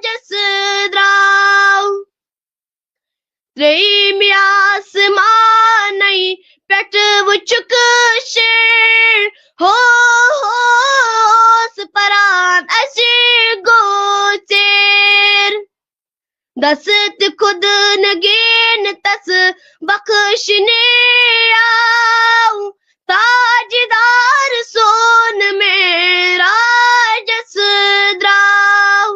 जसद्राव दई में आसमान नहीं पेट वुचुक शेर होस परान ऐसे गोचेर दस्त खुद नगेन तस बख्शने आओ ताजदार सोन मेरा जसद्राव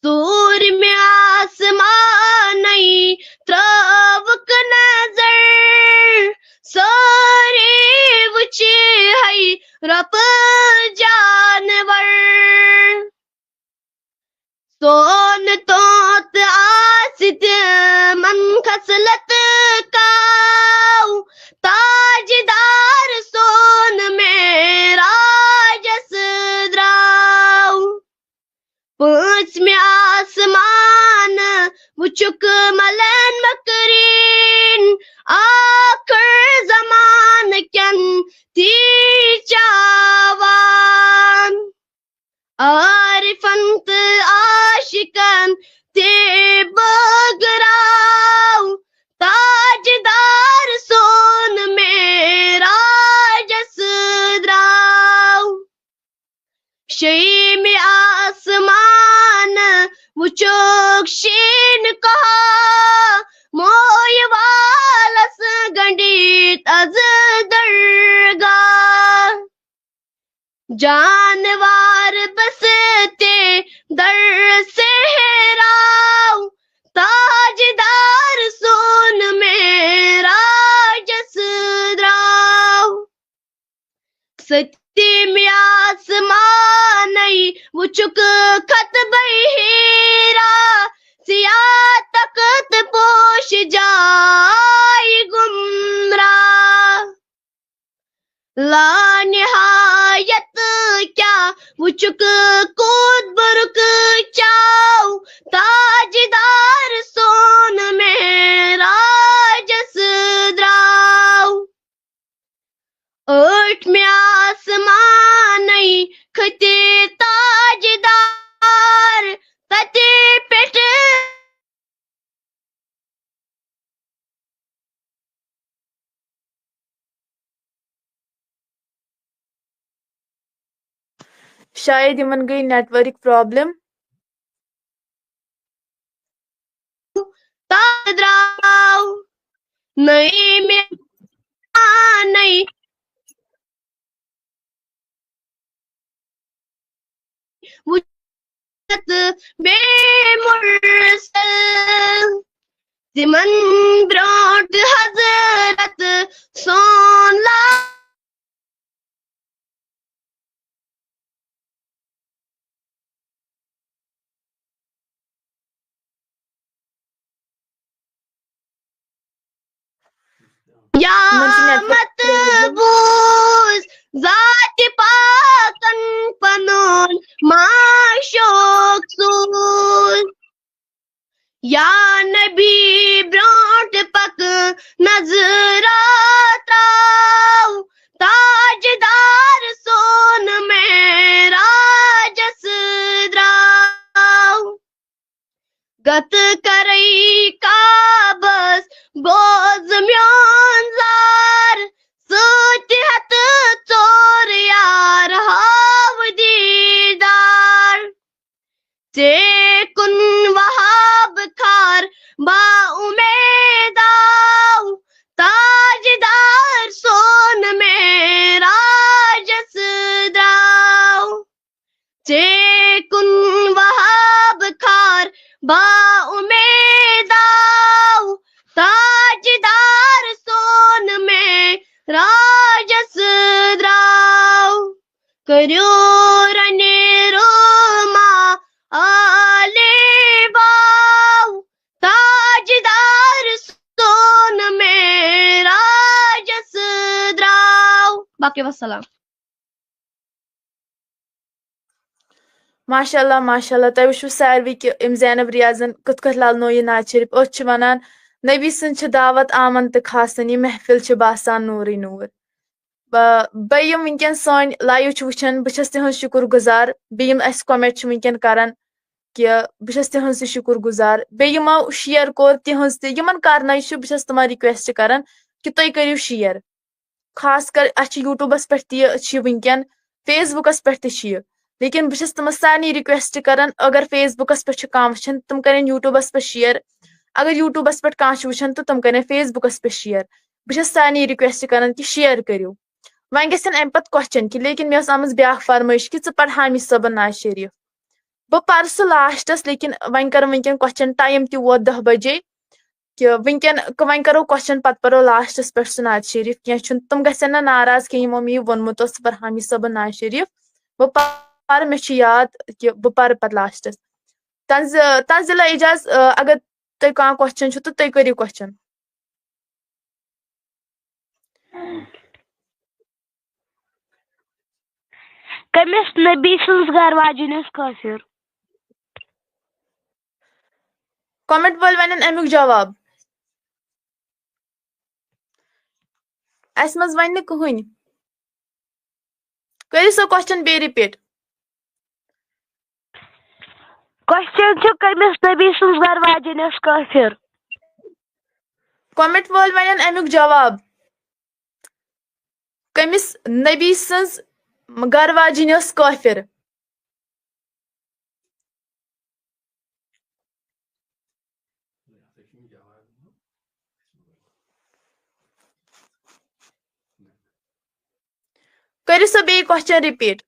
सूर में आसमान नहीं त्रवक नजर सारे वुचे है रब जानवर सोन तोत आसित मन खसलत काव ताजदार सोन मेरा जसद्राव पांच में आसमान वुचुक मलन मकरीन आखिर जमान क्यन ती चावान आरिफंत आशिकन ते बगराव ताजदार सोन मेरा जसद्राव शई में आसमान वुचुक शीन कहा मोय वालस गंडीत अज दरगाह जानवार बसते दर सेहराव ताजदार सोन मेरा जसद्राव सत्य में आसमान नहीं वुचुक खत बहीरा सिया तकत पोश जाय गुमराह ला निहायत क्या वुचुक कूद बरुक चाव ताजदार सोन मेरा जसद्राव ओठ में आसमान नहीं खते ताजदार तते पेट शायद यमन गई नेटवर्क प्रॉब्लम ताजद्राव नहीं में नहीं बेमुरसल तिमन ब्रोट हजरत सोन ला या मतबूज जात पाकन पनोन माशोक सूल या नबी ब्रोट पक नजराताव ताजदार सोन मेरा जसद्राव गत करई काबस बोज म्योन जार सूत हत चोर यार हाव दीदार ते कुन वहाब खार बा उमेदाव ताजदार सोन मेरा जसद्राव ते कुन वहाब खार बा उमेदाव ताजदार सोन मेरा जसद्राव करो रने रोमा आले बाव ताजदार सोन मेरा जसद्राव बाकी वसलाम माशाल्लाह माशाल्लाह तुम वो सारवी कि ज़ैनब रियाजन कत कत लालनो यह नाज शरीफ अस वनान नबी सद दावत आमन तो खासन यह महफिल बासान नूर नूर बम वनकन सन लाइव वुचान बहुत तिहद शुक्र गुजार बेम अस कमेंट वनकन करान कि बहुत तिहद शुक्र गुजार बेमो शेयर कोर तिहज तमन करन बहुत तम रिक्वेस्ट करान कि तुम करो शेयर खास कर यूट्यूबस पे वनकन फेसबुकस पे लेकिन बहुत तम सारे रिक्वेस्ट करान अगर फेसबुकस पे कह वुचान तुम करें यूट्यूबस पे शेयर अगर यूट्यूबस पे कह वुचान तो तुम करें फेसबुकस पे शेयर बहुत सारे रिक्वेस्ट करान कि शेयर करो वन गन अम पे क्वेश्चन कि लेकिन मे आम ब्या फरमाइश कि पढ़ हामिद सबन नाज शरीफ बह पर सह लास्टस लेकिन वन कर वनकन क्वेश्चन टाइम त वो 10 बजे कि वनकन वन करो क्वेश्चन पत परो लास्टस पे सह नाज शरीफ कह तुम गन ना नाराज कह यमो मे वोनमुत पढ़ हामिद सबन नाज शरीफ बह पर मे याद कि बह पर पे लास्टस तंजिला एजाज अगर तुम कह क्वेश्चन तो तुम करो क्वेश्चन कमिस नबी सन्स घर वाजिनस काफिर कमेंट वल वन अमुक जवाब अस मज वन कहन करो सो क्वेश्चन बे रिपीट क्वेश्चन कमिस नबी सन्स घर वाजिनस काफिर कमेंट वल वन अमुक जवाब कमिस नबी सन्स घर वाजिन काफिर करो सो बे क्वेश्चन रिपीट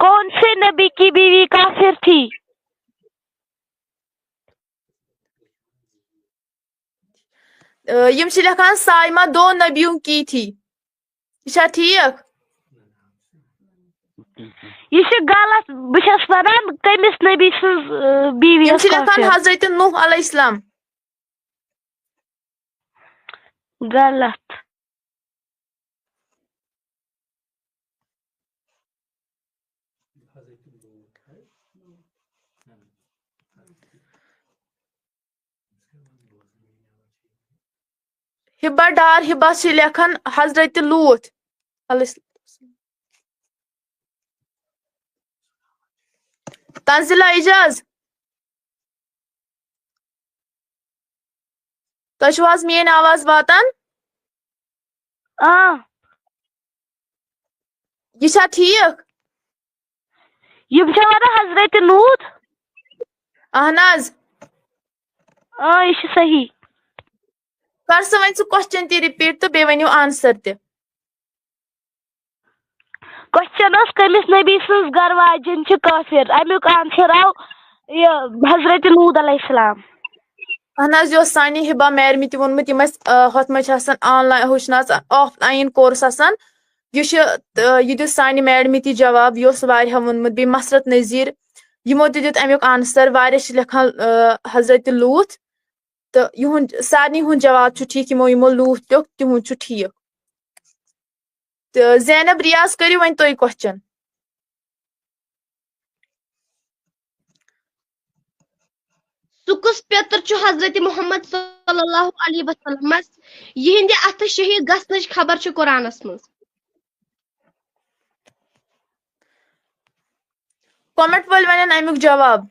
कौन से नबी की बीवी काफिर थी यम लिखान साइमा 2 नबियों की थी यह ठीक यह गलत बस वन कमिस नबी सन्स बीवी यम लिखान हजरत नूह अलैहिस्सलाम गलत हिब्बा डार हिब्बा से लेखन हजरत लूत तंजिला इजाज तुम मेन आवाज वातान यह ठीक यम हजरत लूत अहन यह सही कर सो वन क्वेश्चन ती रिपीट तो बे वनो आंसर ते क्वेश्चन कमिस नबी सज घर वाजन काफिर अमुक आंसर आव हजरत लूत अलैहिस्सलाम अहन जो सानी हिबा मैडम ति वोनमुत यम हथ मज ऑनलाइन हुशन ऑफलाइन कोर्स यह दित सानी मैडम ति जवाब यह वोनमुत बे मसरत नज़ीर यमो दित अमुक आंसर वारिया लिखान हजरत लूत तो युहुंद सारनी हुंद जवाब ठीक यमो यमो लूत लिख तिहुंद ठीक तो ज़ैनब रियाज करियो वन तुई क्वेश्चन सुकुस पेतर हजरत मोहम्मद सल्लल्लाहु अलैहि वसल्लम यहिंदे अथ शहीद गसनच खबर कुरानस मज कमेंट वल वन अमुक जवाब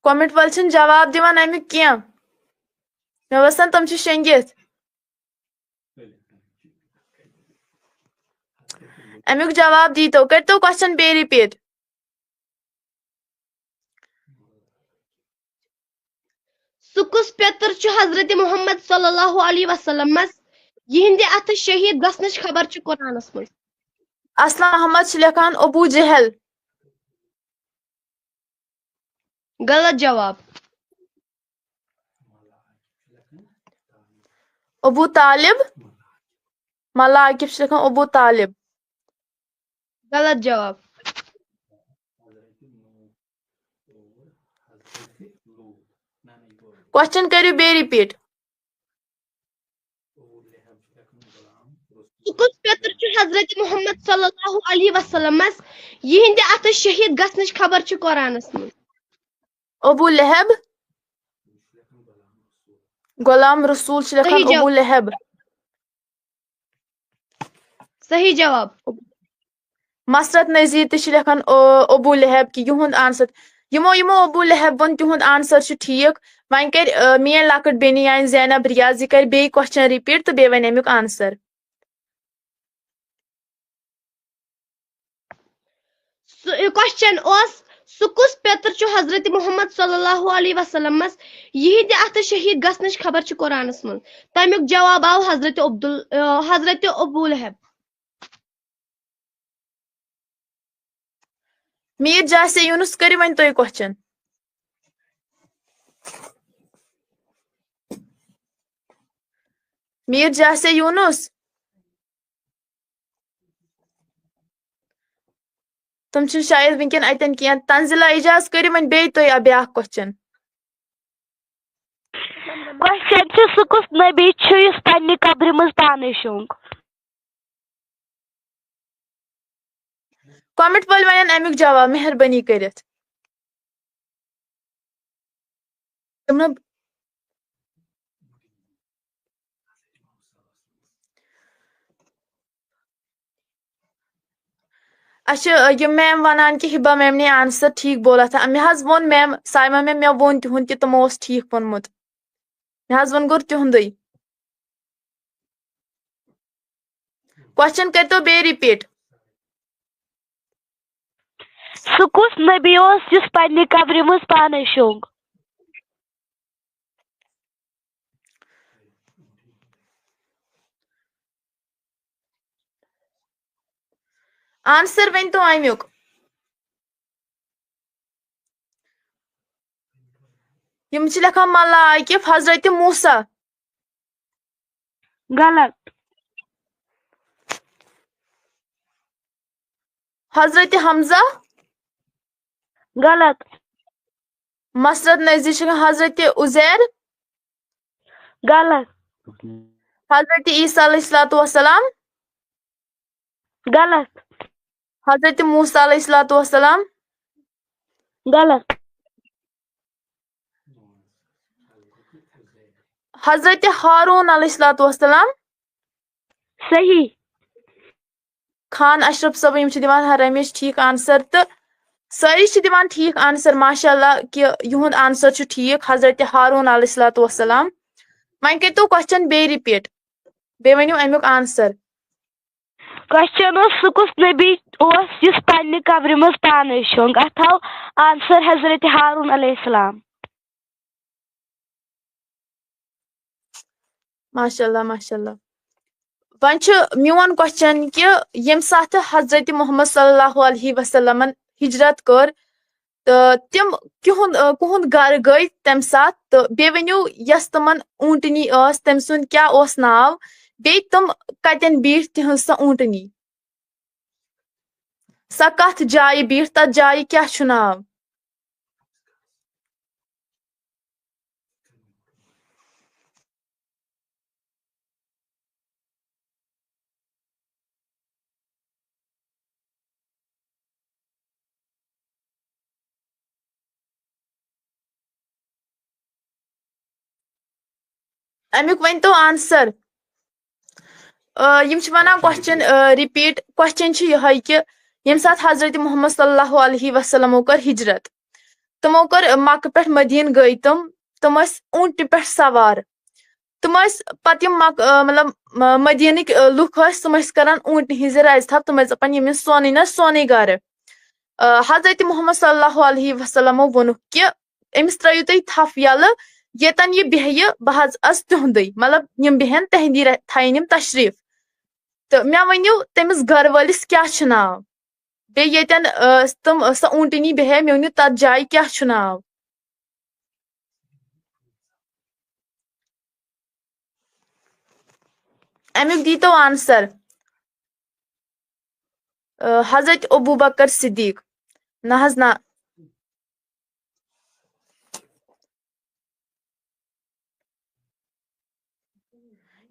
कमेंट वल जवाब दिवान अमुक क्या मे बसान तम शेंगित अमुक जवाब दी तो कर तो क्वेश्चन बे रिपीट सुकुस पेतर हजरत मोहम्मद सल्लल्लाहु अलैहि वसल्लम यहिंदे अथ शहीद गसनच खबर कुरानस मज असलम अहमद लिखान अबू जहल गलत जवाब अबू तालिब मल्ला आकिब लिखान अबू तालिब गलत जवाब क्वेश्चन करियो बे रिपीट सुकुस पेतर हजरत मोहम्मद सल्लल्लाहु अलैहि वसल्लम यहिंदे अथ शहीद गसनच खबर कुरानस मज अबू लहब गुलाम रसूल लिखान अबू लहब सही जवाब मसरत नज़ीर लिखान अबू लहब कि युहुंद आंसर यमो यमो अबू लहब वन तिहुंद आंसर ठीक वन कर मेन लकट बेनी यानी ज़ैनब रियाज यह कर बे क्वेश्चन रिपीट तो बे वन अमुक आंसर क्वेश्चन सुकुस पेतर हजरत मोहम्मद सल्लल्लाहु अलैहि वसल्लम यहिंदे अथ शहीद गसनच खबर कुरानस मज तमुक जवाब आव हजरत अबू लहब मीर जासे यूनुस करियो वन तुई क्वेश्चन मीर जासे यूनुस तुम शायद विंकन अतन क्या तंजिला इजाज करियो वन बे तुई ब्या क्वेश्चन क्वेश्चन सुकुस नबी पन्ने कब्र मज पाने शोंग कमेंट वल वन अमुक जवाब मेहरबानी करित अच्छा मैम वनान कि हिबा मैम ने आंसर ठीक बोला था मे वोन मैम साइमा मैम मे वोन तिहुंद तमो ठीक वोनमुत मे वन गोर तिहुंदे क्वेश्चन कर तो बे रिपीट सुकुस नबी पन्ने कब्र मज पाने शोंग आंसर वन तो अमुक यम लिखान मल्ला आकिब हजरत मूसा गलत हजरत हमजा गलत मसरत नज़ीर हजरत उजैर गलत हजरत ईसा अलैहिस्सलातु वस्सलाम गलत हजरत मूसा अलैहिस्सलातु वस्सलाम गलत हजरत हारून अलैहिस्सलातु वस्सलाम सही खान अशरफ सब यम दिवान हर रमेश ठीक आंसर तो सारी दिवान ठीक आंसर माशाल्लाह कि युहुंद आंसर ठीक हजरत हारून अलैहिस्सलातु वस्सलाम वन कर तो क्वेश्चन बे रिपीट बे वनियो अमुक आंसर क्वेश्चन सुकुस नबी पन्ने कब्र मज पाने शोंग अथ आव आंसर हजरत हारून अलैहिस्सलाम माशाल्लाह माशाल्लाह वन मोन क्वेश्चन कि यम साथ हजरत मोहम्मद सल्लल्लाहु अलैहि वसल्लमन हिजरत कर तो तिम कुहुंद गर गई तम साथ तो बे वनु यस तमन ऊंटनी तम सुन क्या नाव बे तुम कतन बीठ तिहज सा ऊंटनी सा कथ जाय बीठ तथ जाय क्या नाव अमुक वन तो आंसर यम वनान क्वेश्चन रिपीट क्वेश्चन यह कि यम साथ हजरत मोहम्मद सल्लल्लाहु अलैहि वसल्लम कर हिजरत तमो कर मक्क पे मदीन गई तुम ऊंट पे सवार तुम पत मतलब मदीनक लुक तुम करान ऊंट हिज रज थप तुम दपान यमिस सोन न सोन गर हजरत मोहम्मद सल्लल्लाहु अलैहि वसल्लम वोन कि अमिस त्रयु तुम थप यल येतन यह बेह बह तुंद मतलब यम बेहन तहंदी थन यम तशरीफ तो मे वनु तमिस गर वलिस क्या नाव बे येतन तुम स ऊंटनी बेह मे वनु तथ जाय क्या नाव अमुक दी तो आंसर हजरत अबू बकर सिद्दीक ना ना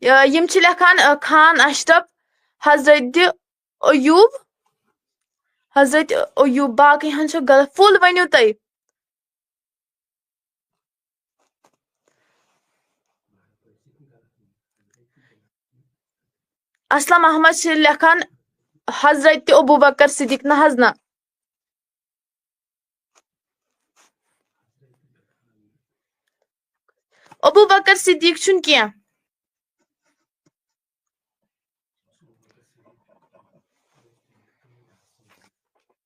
यम लेखान खान अशरफ हजरत अयूब हजरत अयूब बाकी हन गलत फुल वनु तुम असलम अहमद लेखान हजरत अबू बकर सिद्दीक ना अबू बकर सिद्दीक छुन क्या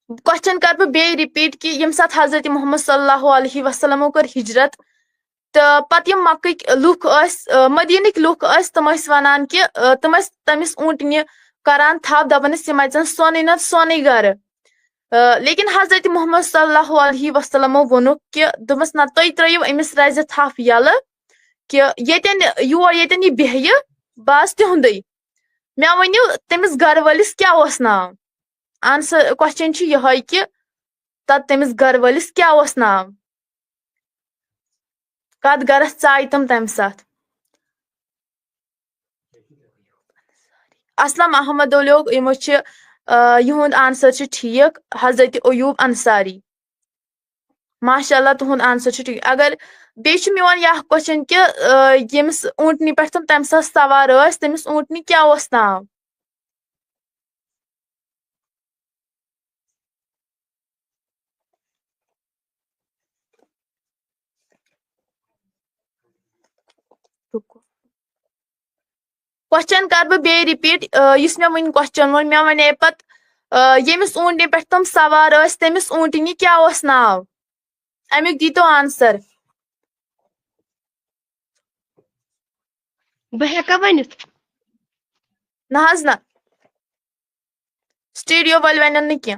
क्वेश्चन कर बह बे रिपीट कि यम साथ हजरत मोहम्मद सल्लल्लाहु अलैहि वसल्लम कर हिजरत तो पत यम मक्क लुक मदीनक लुक तुम वनान कि तुम तमिस ऊंटनि करान थप दपान यम सोन न सोन गर लेकिन हजरत मोहम्मद सल्लल्लाहु अलैहि वसल्लम वोनुक कि दोपस ना तुम त्रयु अमिस रज थप यल कि येतन योर येतन यह बेह बस तिहुंद मे वनु तमिस गर वलिस क्या नाव आंसर क्वेश्चन यह कि तत तमिस गर वलिस क्या नाव कत गरस चाय तम साथ असलम अहमद लोग यमो युद आंसर ठीक हजरत अयूब अंसारी माशाल्लाह तुहद आंसर ठीक अगर बे मोन यह क्वेश्चन कि यमिस ऊंटनी पे तुम तम साथ सवार तमिस ऊंटनी क्या नाव क्वेश्चन कर बह बे रिपीट इस मे वन क्वेश्चन वो मे वन पत यमिस ऊंटनी पे तुम सवार तमिस ऊंटनी क्या नाव अमुक दी तो आंसर बह हेका वनित ना स्टूडियो वाल वन न क्या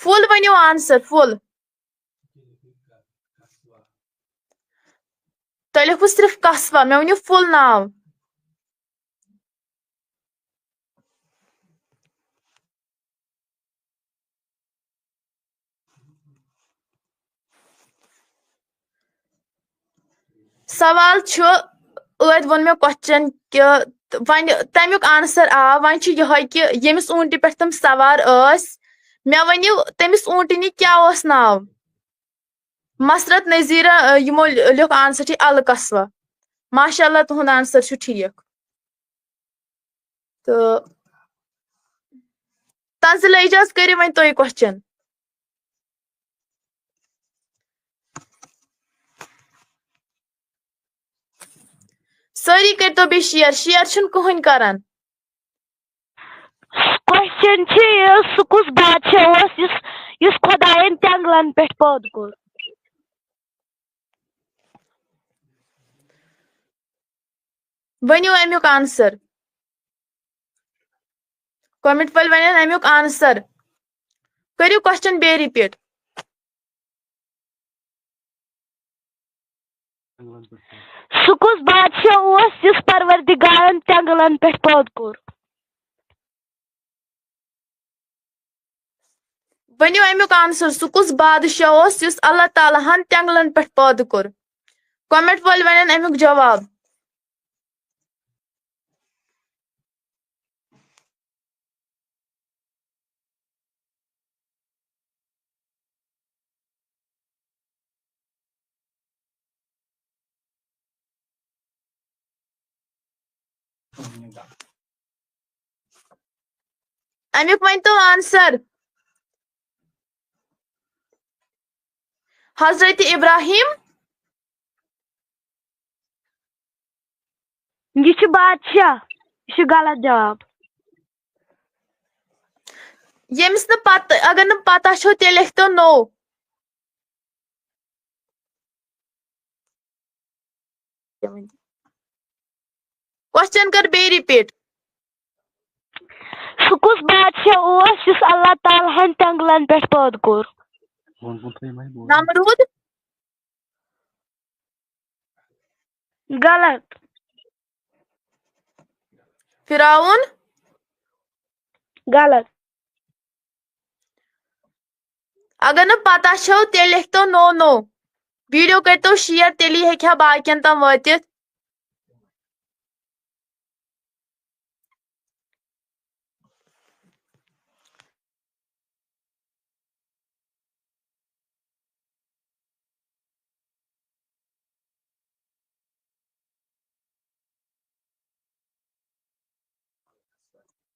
फुल वनो आंसर फुल तो लिखो सिर्फ कस्बा मे वनु फुल नाव सवाल वोन मे क्वेश्चन कि वन तमुक आंसर आ वन यह कि यमिस ऊंट पे तुम सवार मे वनु तमिस ऊंटनी क्या नाव मसरत नजीरा यमो लिख आंसर ठीक अल कस्बा माशाल्लाह तुहद आंसर ठीक तो तंजिल एजाज करो वन तुम क्वेश्चन सारी कर तो बे शेयर शेयर कहन करान क्वेश्चन क्वेश्चन सु कुस बादशाह युस खुदायन तेंगलन पे पौध कोर वनियो अमुक आंसर कमेंट वाल वन अमुक आंसर करियो क्वेश्चन बे रिपीट सु कुस बादशाह युस परवरदिगारन तेंगलन पे पौध कोर वनियो अमुक आंसर सु कुस बादशाह युस अल्लाह ताला हन तेंगलन पे पौध कोर कमेंट वाल वन अमुक जवाब अमुक वन तो आंसर हजरत इब्राहिम यह बादशाह यह गलत जवाब यमिस न पत अगर न पता छो ते लिख तो नो क्वेश्चन कर बे रिपीट सु कुस बादशाह युस अल्लाह ताला हन तेंगलन पे पौध कोर नमरूद गलत फिराउन गलत अगर न पता छो ते लिख तो नो नो वीडियो कर तो शेयर तेली हेक्या बाकियन तम वातित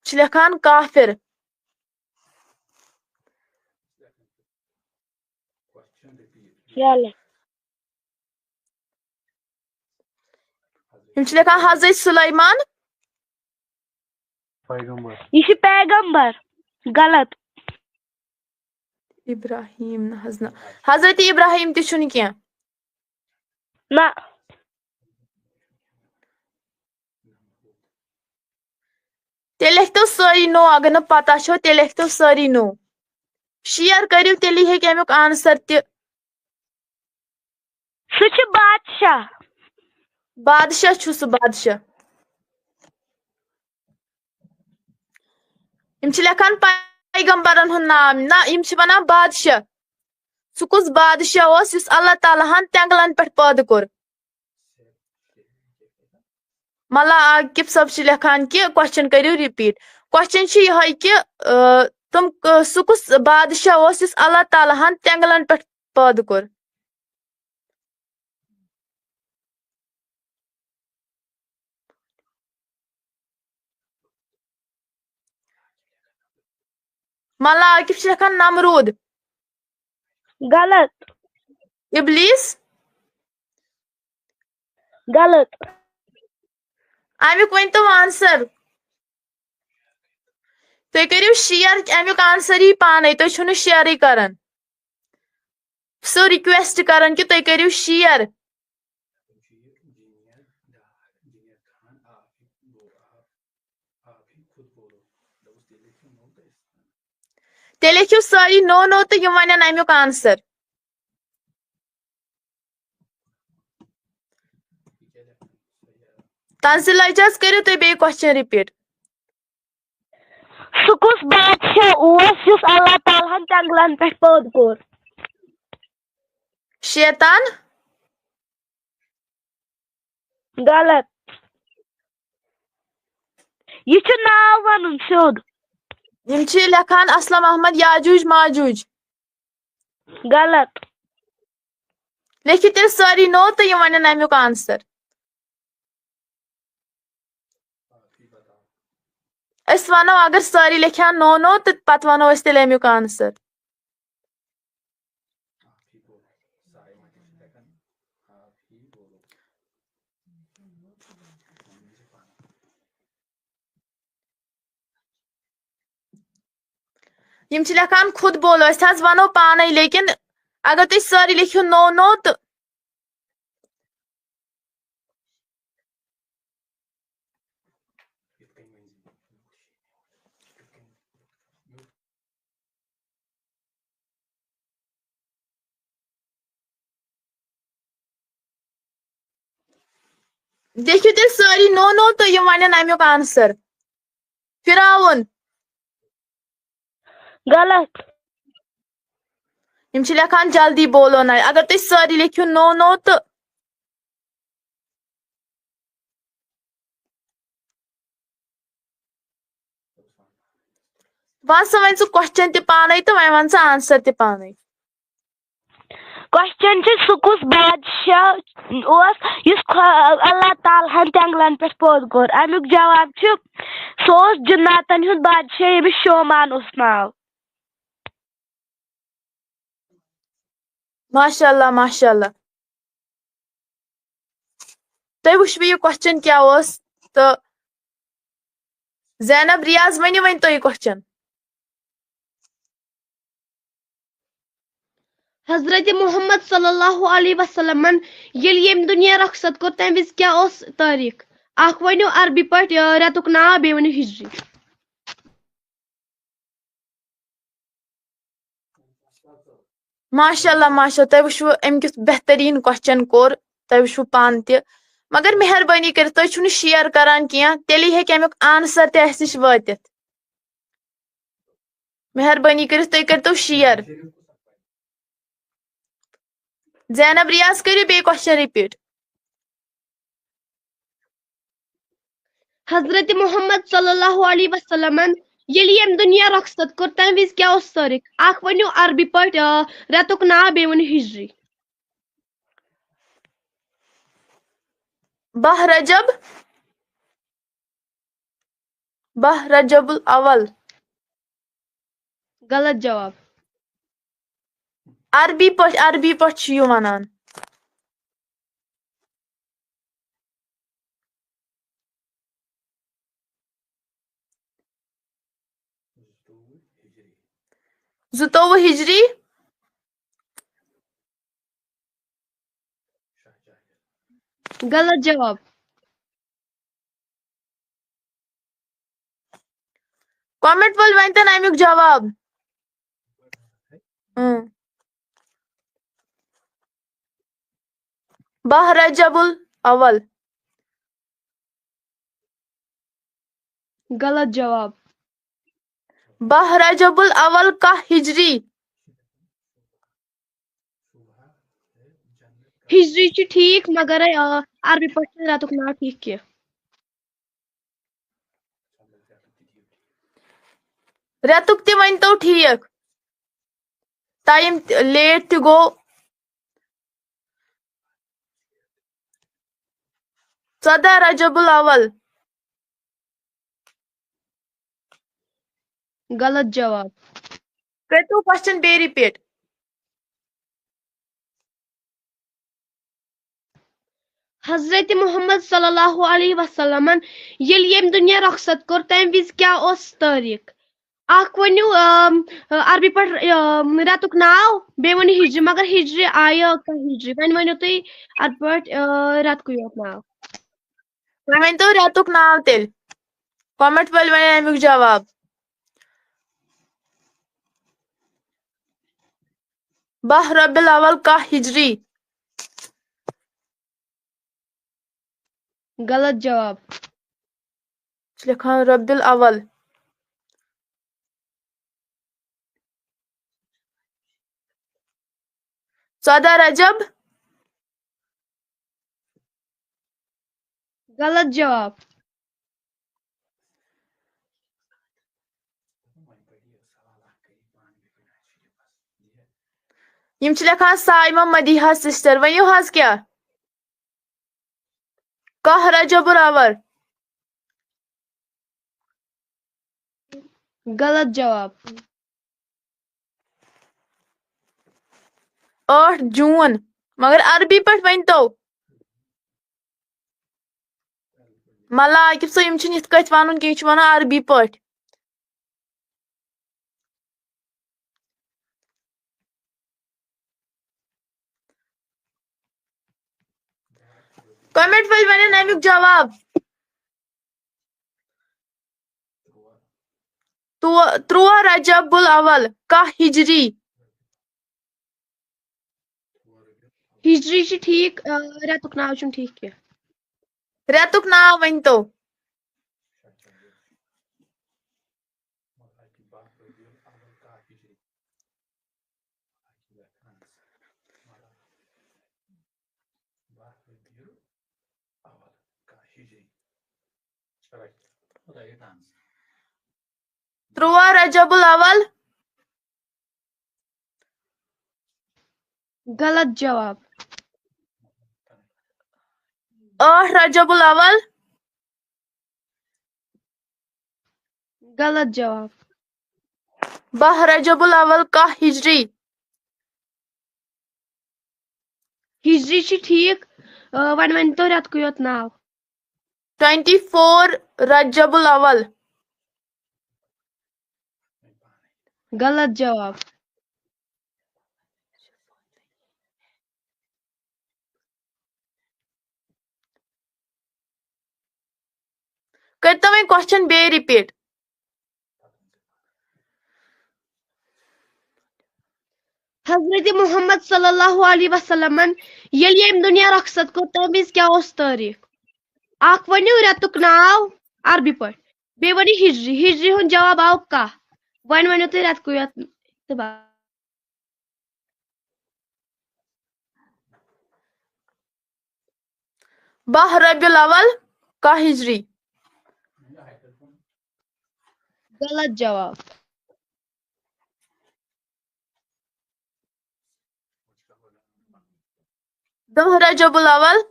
लिखान काफिर लिखान हजरत सुलेमान यह पैगंबर गलत इब्राहिम हजना हजरत इब्राहिम तुन क्या ना ते लिख तो सारी नो अगर न पता छो ते लिख तो सारी नो शेयर करियो तेली हेक अमुक आंसर ते सु बादशाह बादशाह छु सु बादशाह लिखान पैगंबरन हुन नाम ना वन बादशाह सु कुस बादशाह युस अल्लाह ताला हन तेंगलन पे पद कोर मला आकिब सब लिखान कि क्वेश्चन करियो रिपीट क्वेश्चन यह कि तुम सु कुस बादशाह युस अल्लाह ताला हन तेंगलन पे पद कोर मला आकिब लिखान नमरूद गलत इबलीस गलत अमुक वन तो आंसर तुम करियो शेयर अमुक आंसर ही पाने तुम शेयर करन सो रिक्वेस्ट करन कि तुम करियो शेयर ते लिखियो सारी नो नो तो यम वन अमुक आंसर तंजिल एजाज करियो तुम बे क्वेश्चन रिपीट सु कुस बादशाह युस अल्लाह ताला तेंगलन पे पौध कोर शैतान गलत यह नाव वन सोद लिखान असलम अहमद याजूज माजूज गलत लिखियो तेल सारी नो तो यम वन अमुक आंसर अस वनो अगर सारी लिखान नो नो तो पत वनो तेल अमुक आंसर यम छ लेखान खुद बोलो अस हज वनो पाने लेकिन अगर तुम सारी लिखियो नो नो तो देखियो तेल सारी नो नो तो यम वन अमुक आंसर फिराउन गलत यम छ लेखान जल्दी बोलो ना अगर तुम सारी लिखियो नो नो तो वन सा वन क्वेश्चन त पाने तो वन वन सा आंसर त पाने क्वेश्चन सु कुस बादशाह अल्लाह ताला जंगलन पे पौध कोर अमुक जवाब सो जन्नातन हुंद बादशाह यमिस शोमान उस नाव माशाल्लाह माशाल्लाह तुम वुच ये क्वेश्चन क्या तो जैनब रियाज वनी वन तुम क्वेश्चन हजरत मोहम्मद सल्लल्लाहु अलैहि वसल्लमन येम दुनिया रखसत कोर तम विज क्या तारीख अख वनो अरबी पट रेतुक नाव बे वनो हिजरी माशाल्लाह माशाल्लाह तुम वुचु अमिक बेहतरीन क्वेश्चन कोर तुम वुचु पान त मगर मेहरबानी कर तुम शेयर करान क्या तेली हेक अमुक आंसर ते अस निश वातित मेहरबानी कर तुम करतो शेयर जैनब रियाज करियो बे क्वेश्चन रिपीट हजरत मोहम्मद सल्लल्लाहु अलैहि वसल्लमन येम दुनिया रखसत कोर तम विज क्या तारीख अख वनो अरबी पट रेतुक नाव बे वनो हिजरी बह रजबुल अवल गलत जवाब अरबी पट वनान जुतोवु हिजरी गलत जवाब कमेंट वल वन तन अमुक जवाब बह रजबुल अवल गलत जवाब बह रजबुल अवल का हिजरी हिजरी च ठीक मगर अरबी पट रेतुक नाव ठीक के रेतुक त वन तो ठीक टाइम लेट त गो 14 रजबुल अवल गलत जवाब करतो क्वेश्चन बे रिपीट हजरत मोहम्मद सल्लल्लाहु अलैहि वसल्लमन येम दुनिया रखसत कोर तम विज क्या तारीख अख वनो अरबी पट रेतुक नाव बे वनो हिजरी मगर हिजरी आय कह हिजरी वन वनो तुम अरबी पट रेतुक योत नाव वन तो रेतुक नाव तेल कमेंट वल वन अमुक जवाब बह रबिल अवल का हिजरी गलत जवाब लिखा रबिल अवल चौदह रजब गलत जवाब यम छ लिखान साइमा मदीहा सिस्टर वनियो हज क्या कह रजबुल अवल गलत जवाब 8 जून मगर अरबी पट वन तो मला आकिब सो यम छ इत कथ वनुन कि वन अरबी पट कमेंट वल वन अमुक जवाब 13 रजबुल अवल कह हिजरी हिजरी छ ठीक रेतुक नाव छुन ठीक के रेतुक नाव वन तो त्रुआ रजबुल अवल गलत जवाब 8 रजबुल अवल गलत जवाब 12 रजबुल अवल कह हिजरी हिजरी छ ठीक वन तो रेतुक योत नाव 24 रजबुल अवल गलत जवाब कर तो मैं क्वेश्चन बे रिपीट हजरत मोहम्मद सल्लल्लाहु अलैहि वसल्लमन येल येम दुनिया रखसत को तम विज क्या ओस तारीख आख वनियो रेतुक नाव अरबी पट बे वनी हिजरी हिजरी हुन जवाब आव का वन वनियो तो रेतुक योत तबा 12 रबीउल अवल कह हिजरी गलत जवाब 10 रजबुल अवल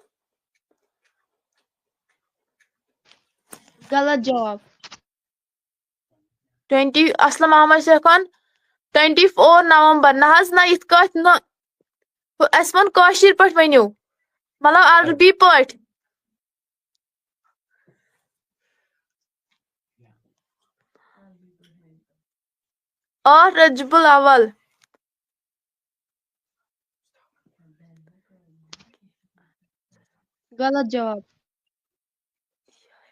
गलत जवाब 20 असलम अहमद शेख खान 24 नवंबर ना हज ना इत कत न अस वन काशिर पट वनियो मतलब अरबी पट 8 रजबुल अवल गलत जवाब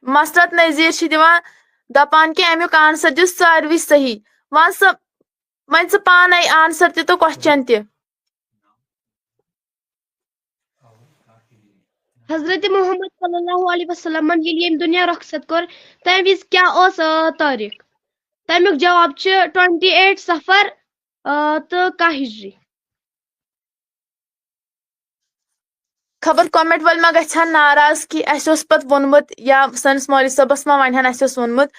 मसरत नजीर छ दिवान दपान कि अमुक आंसर दि सारवी सही वन स वन स पाने आंसर तो क्वेश्चन त हजरत मोहम्मद सल्लल्लाहु अलैहि वसल्लम येल येम दुनिया रखसत कर तम विज क्या ओस तारीख तमुक जवाब छ 28 सफर तो का हिजरी खबर कमेंट वाल मा गछन नाराज कि अस पत वोनमुत या सनस मौली सबस मा वन अस वोनमुत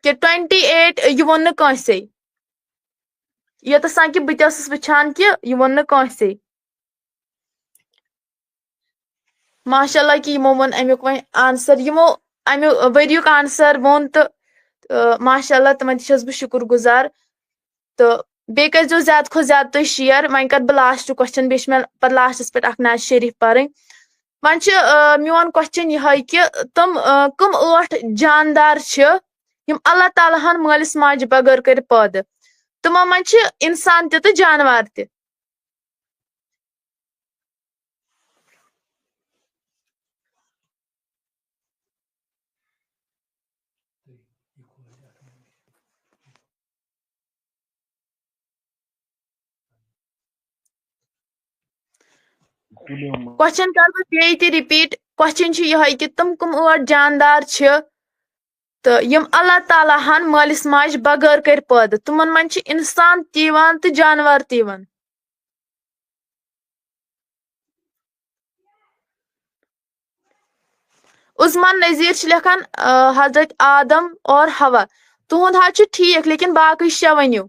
कि 28 यह वोन न कंसे योतसान कि बत वुछान कि यह वोन न कंसे माशाल्लाह कि यमो वोन अमुक वन आंसर यमो अमु वरियुक आंसर वोन तो माशाल्लाह तमन तस बह शुक्र गुजार तो बे कर ज्यादा खो ज्यादा तुम शेयर वन कर बह लास्ट क्वेश्चन बे मे पे लास्टस पे नाज शरीफ पर्न वन मोन क्वेश्चन यह कि तुम कम 8 जानदार यम अल्लाह ताला हन मालिस माज बगैर कर पैदा तमो मन इंसान तो जानवर त क्वेश्चन कर बे रिपीट क्वेश्चन यह कि तुम कम 8 जानदार तो यम अल्लाह ताला हन मालिस माज बगैर कर पैदा तुमन मन इंसान तीवान तो जानवर तीवान उस्मान नजीर लिखान हजरत आदम और हवा तुहद ठीक लेकिन बाकी शे वनियो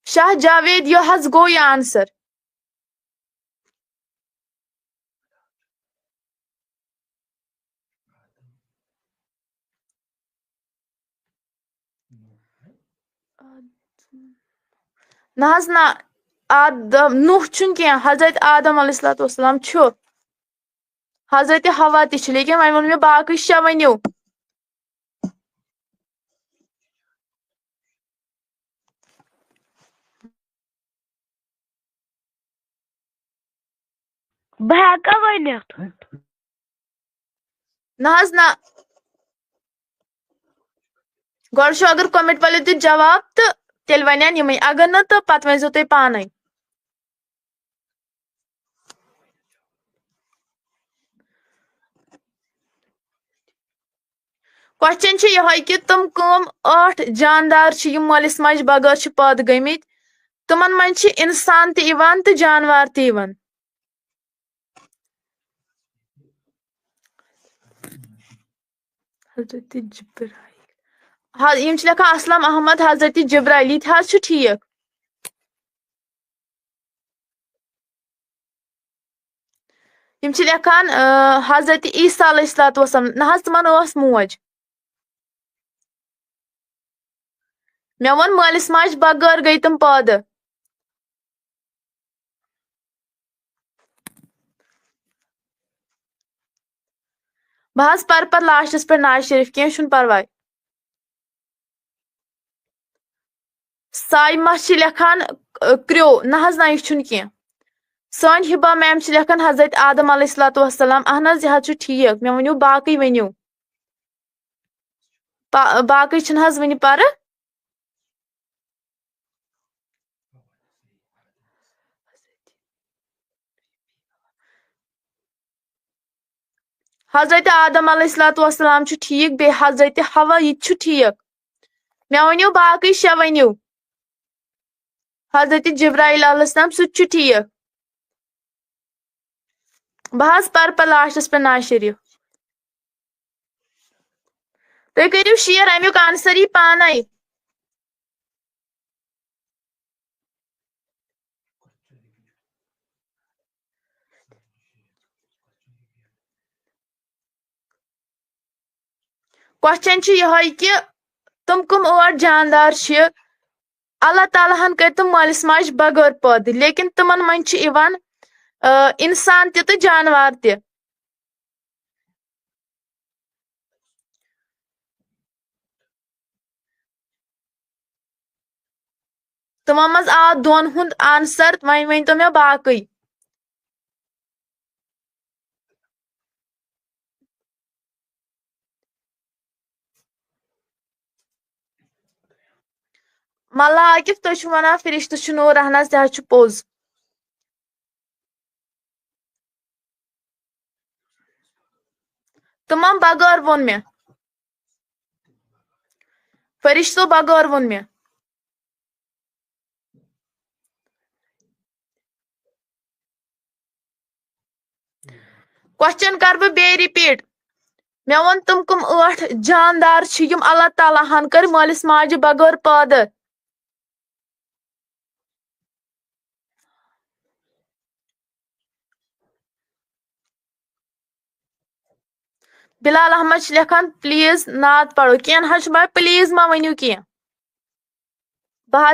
शाह जावेद यह गो यह आंसर ना ना आदम नूह छुन क्या हजरत आदम अलैहिस्सलाम हजरत हवा ति लेकिन वन वो मे बाकी शे वनियो बह हेका वनित ना हज ना गोड़ छो अगर कमेंट वाले दित जवाब तो तेल वनियान यमई अगर न तो पत वजो तुम पाने क्वेश्चन यह कि तुम कम 8 जानदार मालिस माज बगैर पद गमित तुमन मन इंसान तो जानवर तवन हजरत जिब्राइल यम लिखा असलम अहमद हजरत जिब्राइल यह ठीक यम लिखान हजरत ईसा अलैहिस्सलातु वस्सलाम ना तमन मोज मे वो मालिस माज बगैर गई तुम पैदा बह पर लास्टस पे नाज शरीफ कह परवाय साइमा लिखान क्रो ना ना यह कह सन हिबा मैम लिखान हजरत आदम अलैहिस्सलातु वस्सलाम अहन यह ठीक मे वनो बाकी वनो बाकी वन पर हजरत आदम अलैहिस्सलातु वस्सलाम ठीक बे हजरत हवा यह ठीक मे वनो बाकी शे वनो हजरत जिब्राइल अलैहिस्सलाम सह ठीक बह पर लास्टस पे नाज शरीफ तुम करो शेयर अमुक आंसर यी पाने क्वेश्चन यह कि तुम कम 8 जानदार अल्लाह ताला हन कर तुम मालिस माज बगैर पैदा लेकिन तुमन मन इंसान तो जानवर तमो मज आव दोन हुंद आंसर वन वन तो मे बाकी मल्ला आकिफ तुम वन फरिश्त नूर अहन तह पोज तमो बगैर वोन मे फरिश्तो बगैर वोन मे क्वेश्चन कर बे रिपीट मे वो तुम कम 8 जानदार अल्लाह ताला हन कर मालिस माज बगैर पैदा बिलाल अहमद लिखान प्लीज नात पढ़ो कह प्लीज मा वनो कह बह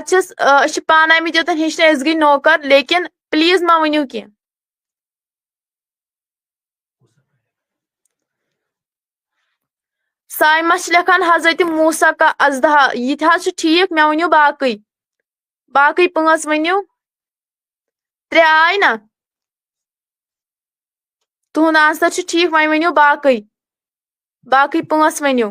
पान आमित योतन हेचने गई नौकर लेकिन प्लीज मा वनो कह साइमा लिखान हजरत मूसा का अजदहा यह ठीक मे वनो बाकी बाकी 5 वनो 3 आय ना तुहद आंसर ठीक वन वनो बाकी बाकी 5 वनो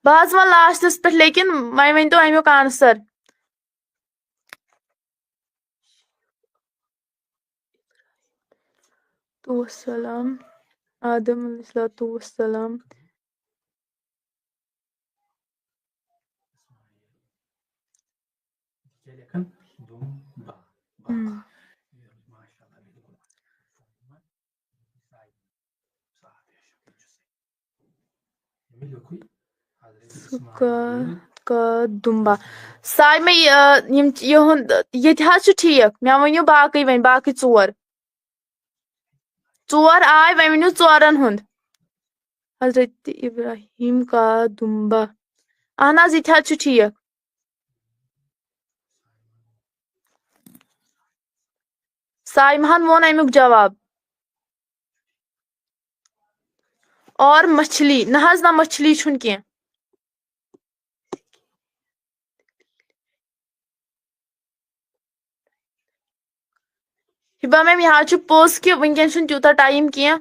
बह वन लास्टस पे लेकिन वन वन तो अमुक आंसर तो सलाम आदम अलैहिस्सलातु वस्सलाम का दुम्बा साय में ये ठीक मे वनो बाकी वन बाकी 4 आय वन वनो 4 हुंद हजरत इब्राहिम का दुम्बा अहन यह ठीक साइमहन वोन अमुक जवाब और मछली ना हज ना मछली छुन के हिबा मैम यहाँ पोज कि वनकन तूता टाइम क्या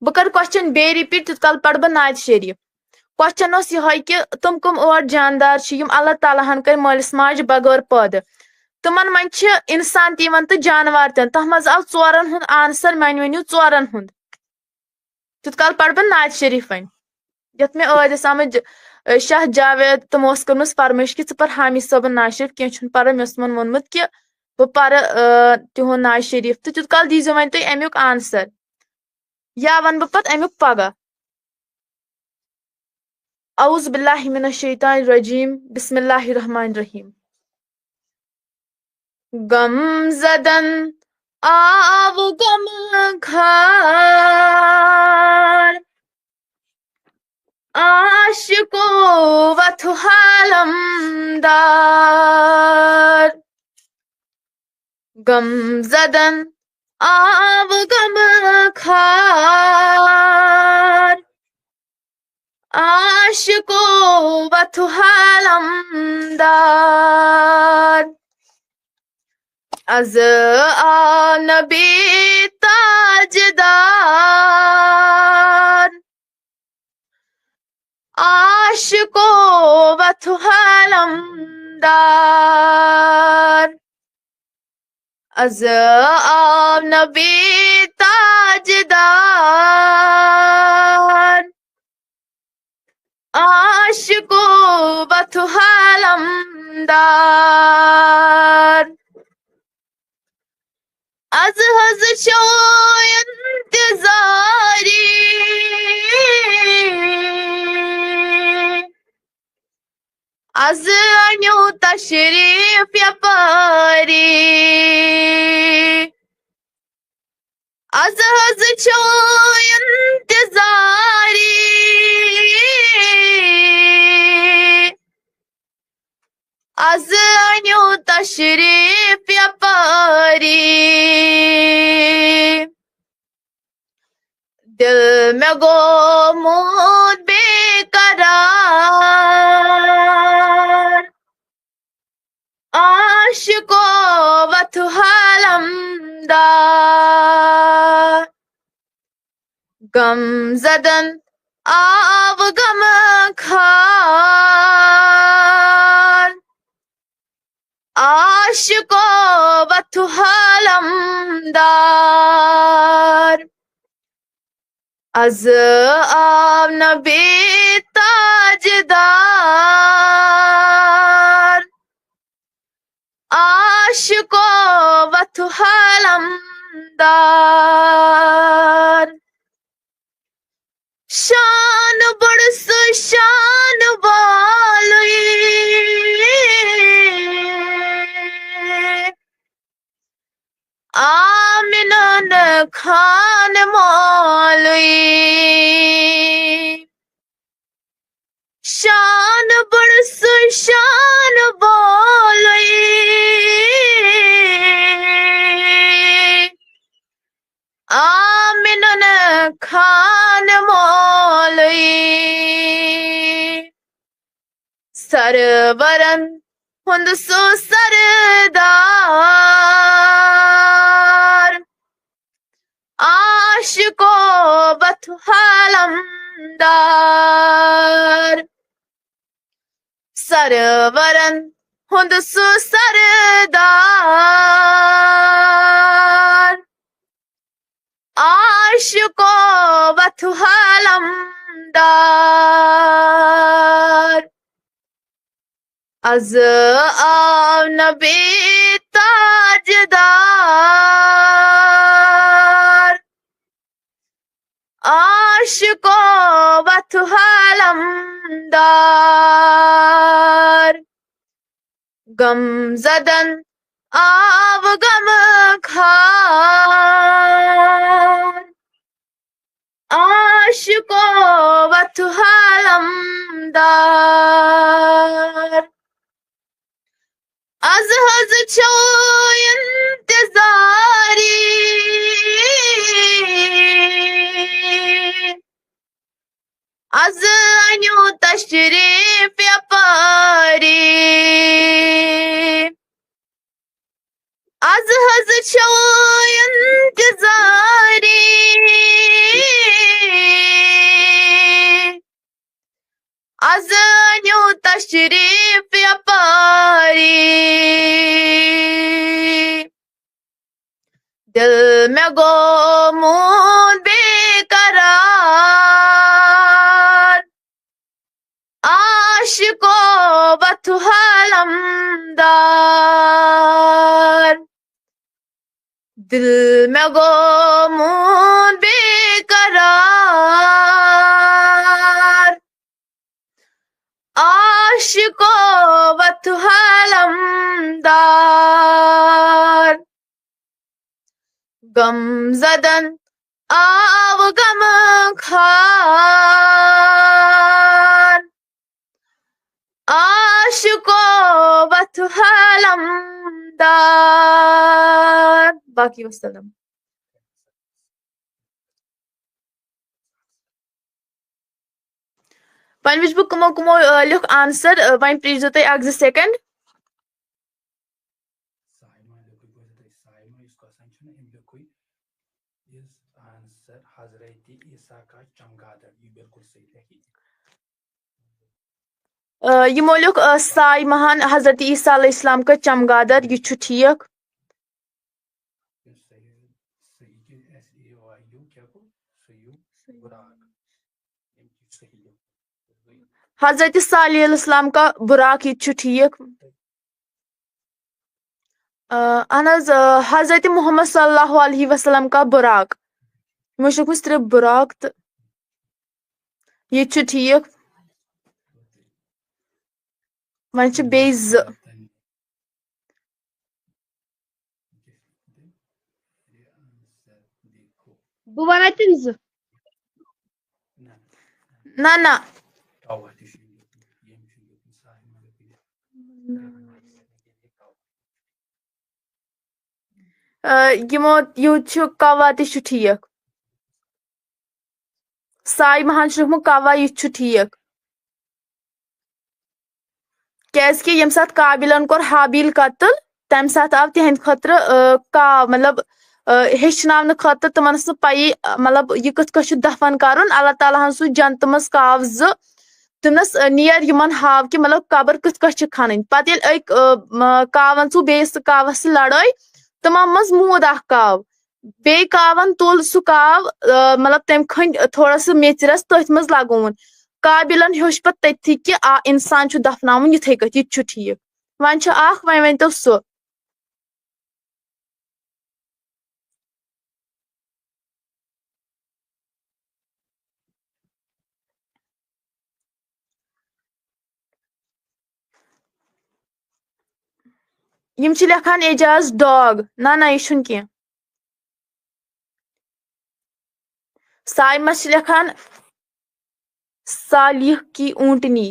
बह कर क्वेश्चन बे रिपीट तित कल पढ़ बह नायत शरीफ क्वेश्चन यह कि तुम कम और जानदार अल्लाह ताला हन कर मालिस माज बगैर पैदा तमन मन इंसान तो जानवर तथ मज आव चोरन हुंद आंसर मन वनु चोरन हुंद तित कल पढ़ बह नायत शरीफ वन यथ मे समझ शाह जावेद तमो कर्म फरमाइश कि पर हामिद सबन नाज शरीफ कह पर मे तमन वोनमुत कि बह पर तिहुंद नाज शरीफ तो तित कल दीजो वन तुम अमुक आंसर या वन बह पत अमुक पगह औज़ बिल्लाहि मिनश शैतानिर रजीम बिस्मिल्लाहिर रहमानिर रहीम गम ज़दन आव गम खार आशिको वथु हालमदार गम ज़दन आव गम खार आशिको वथु हालमदार Az nabi tajdar aşıko vathu halamdar Az nabi tajdar aşıko vathu halamdar Az haz şo intizari Az anyu tashrif yapari Az haz şo intizari Az anyu tashrif yapari Dil mein gomud beqarar Aşıko vathu halamdar Gam zadan av gam khar Aşıko vathu halamdar Az av nabi tajdar Aşıko vathu halamdar Şan burs şan valui Aminan Khan Maulvi Shan burs shan Maulvi Aminan Khan Maulvi Sarvaran hund su sardar Aşıko vathu halamdar Sarvaran hund su sardar Aşıko vathu halamdar Az av nabi tajdar Aşıko vathu halamdar गम जदन आव गम खार आशिको वतु हालमदार Az hız çoğun intizari Az anyu teşrif yapari Az hız çoğun intizari Az anyu teşrif yapari दिल में गोमून बेकरार आशिको वतु हालमदार दिल में गोमून बेकरार आशिको वतु हालमदार गम जदन आव गम खार आशिको वतु हालमदार बाकी वसलम वन विच बह कमो कमो लिख आंसर वन प्लीज तुम 1-2 सेकंड यमो लिख साई महान हजरत ईसा अलैहिस्सलाम का चमगादड़ यह छु ठीक हजरत साली अलैहिस्सलाम का बुराक यह छु ठीक हजरत मोहम्मद सल्लल्लाहु अलैहि वसल्लम का बुराक मुझे सिर्फ बुराक तो यह छु ठीक वन बेज बह वन तिन ना ना यमो यू कवा तह ठीक साई महान लिखमु कवा यह ठीक क्या यम सात काबिलन कोर हाबिल कत्ल तम सात आव तिहंद खतर काव मतलब हेचन खतर तमन पई मतलब यह कथ दफन कर अल्लाह ताला सु जन्नत मज काव तमस नियर यमन हाव कि मतलब कबर कथ खन पे कावन सु बेस कावस लड़ाई तमो मज मूद काव बे कावन तुल सु काव मतलब तम खंड थोड़ा सा मेचरस तथ मज लगोन काबिलन होश पे तथी कि आ इंसान दफनावन यूथे कथ यह ठीक वन वन तो सह यम लेखान एजाज डॉग ना ना यह कह साइमस लेखान सालिह की ऊँटनी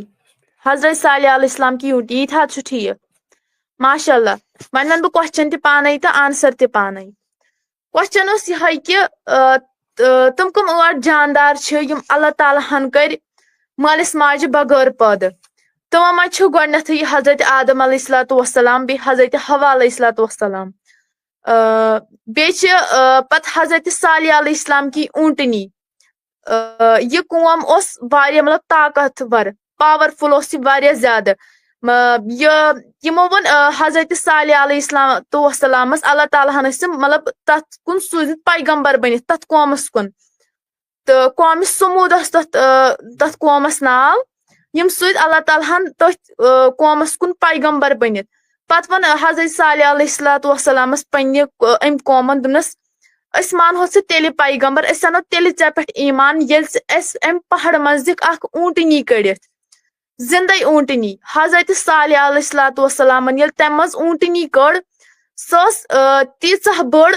हजरत सालिह अलैहिस्सलाम की ऊँटनी यह ठीक माशाल्लाह वन वन बह क्वेश्चन त पान तो आंसर त पान क्वेश्चन यह कि तुम कम 8 जानदार यम अल्लाह ताला हन कर मालिस माज बगैर पैदा तमो मज गथ हजरत आदम अलैहिस्सलातु वस्सलाम बे हजरत हवा अलैहिस्सलातु वस्सलाम बे पत हजरत सालिह अलैहिस्सलाम की ऊँटनी यह कौम मतलब ताकतवर पावरफुल ज्यादा यमो वन हजरत सालिह अलैहिस्सलातु वस्सलामस अल्लाह ताला मतलब तथ कुन सूजित पैगंबर बनित तथ कौमस कुन तो कौम समूद तथ कौमस नाव यम सूद अल्लाह ताला तथ कौमस कुन पैगंबर बनित पत वन हजरत सालिह अलैहिस्सलातु वस्सलामस पन्ने अम कौमन दुनस अस मानो से तेल पैगंबर अनो तेल ऐ पे ईमान ये अम पहाड़ मज दिख ऊँटनी कड़ित जिंदे ऊँटनी हजरत सालिह अलैहिस्सलातु वस्सलामन ये तम मज ऊँटनी कड़ सस तीह बड़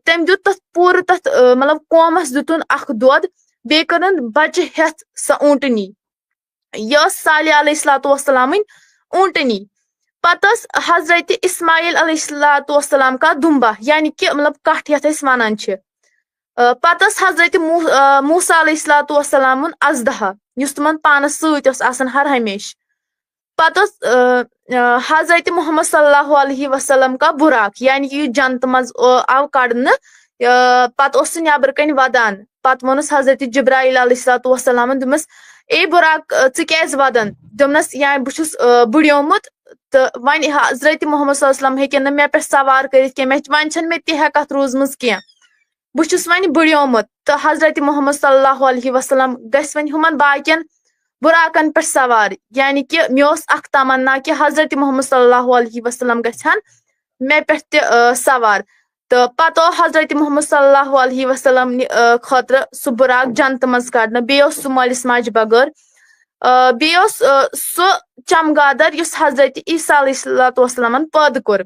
तम दुत तथ पूर तथ मतलब कौमस दुतन अख दोद बे करन बच्चे हेथ स ऊँटनी यह सालिह अलैहिस्सलातु वस्सलामन ऊँटनी पत हजरत इस्माइल अलैहिस्सलातु वस्सलाम का दुम्बा यानी कि मतलब कठ यथ वन पत हजरत मूसा अलैहिस्सलातु वस्सलाम अजदहा युस तमन पानस सत हर हमेश पत हजरत मोहम्मद सल्लल्लाहु अलैहि वसल्लम का बुराक यानी कि जन्नत मज आव कड़न पत नबर कन वदान पत वोनस हजरत जिब्राइल अलैहिस्सलातु वस्सलाम दोमस ए बुराक क्या वदान दोमनस या बहुस बुड़ियोमुत तो वन हजरत मोहम्मद सल्लल्लाहु अलैहि वसल्लम मे पे सवार कर वन छन मे ती हेकत रोजमज क्या बहुस वन बुड़ियोमुत तो हजरत मोहम्मद सल्लल्लाहु अलैहि वसल्लम गस वन हुमन बाकियन बुराकन पे सवार यानी कि मे अख तमन्ना कि हजरत मोहम्मद सल्लल्लाहु अलैहि वसल्लम गछन मे पे सवार तो पत हजरत मोहम्मद सल्लल्लाहु अलैहि वसल्लम खतर सह बुराक जन्नत मज कड़न बे सह मलिस माज बगैर बे सह चमगादर युस हजरत ईसा अलैहिस्सलातु वस्सलामन पैदा कोर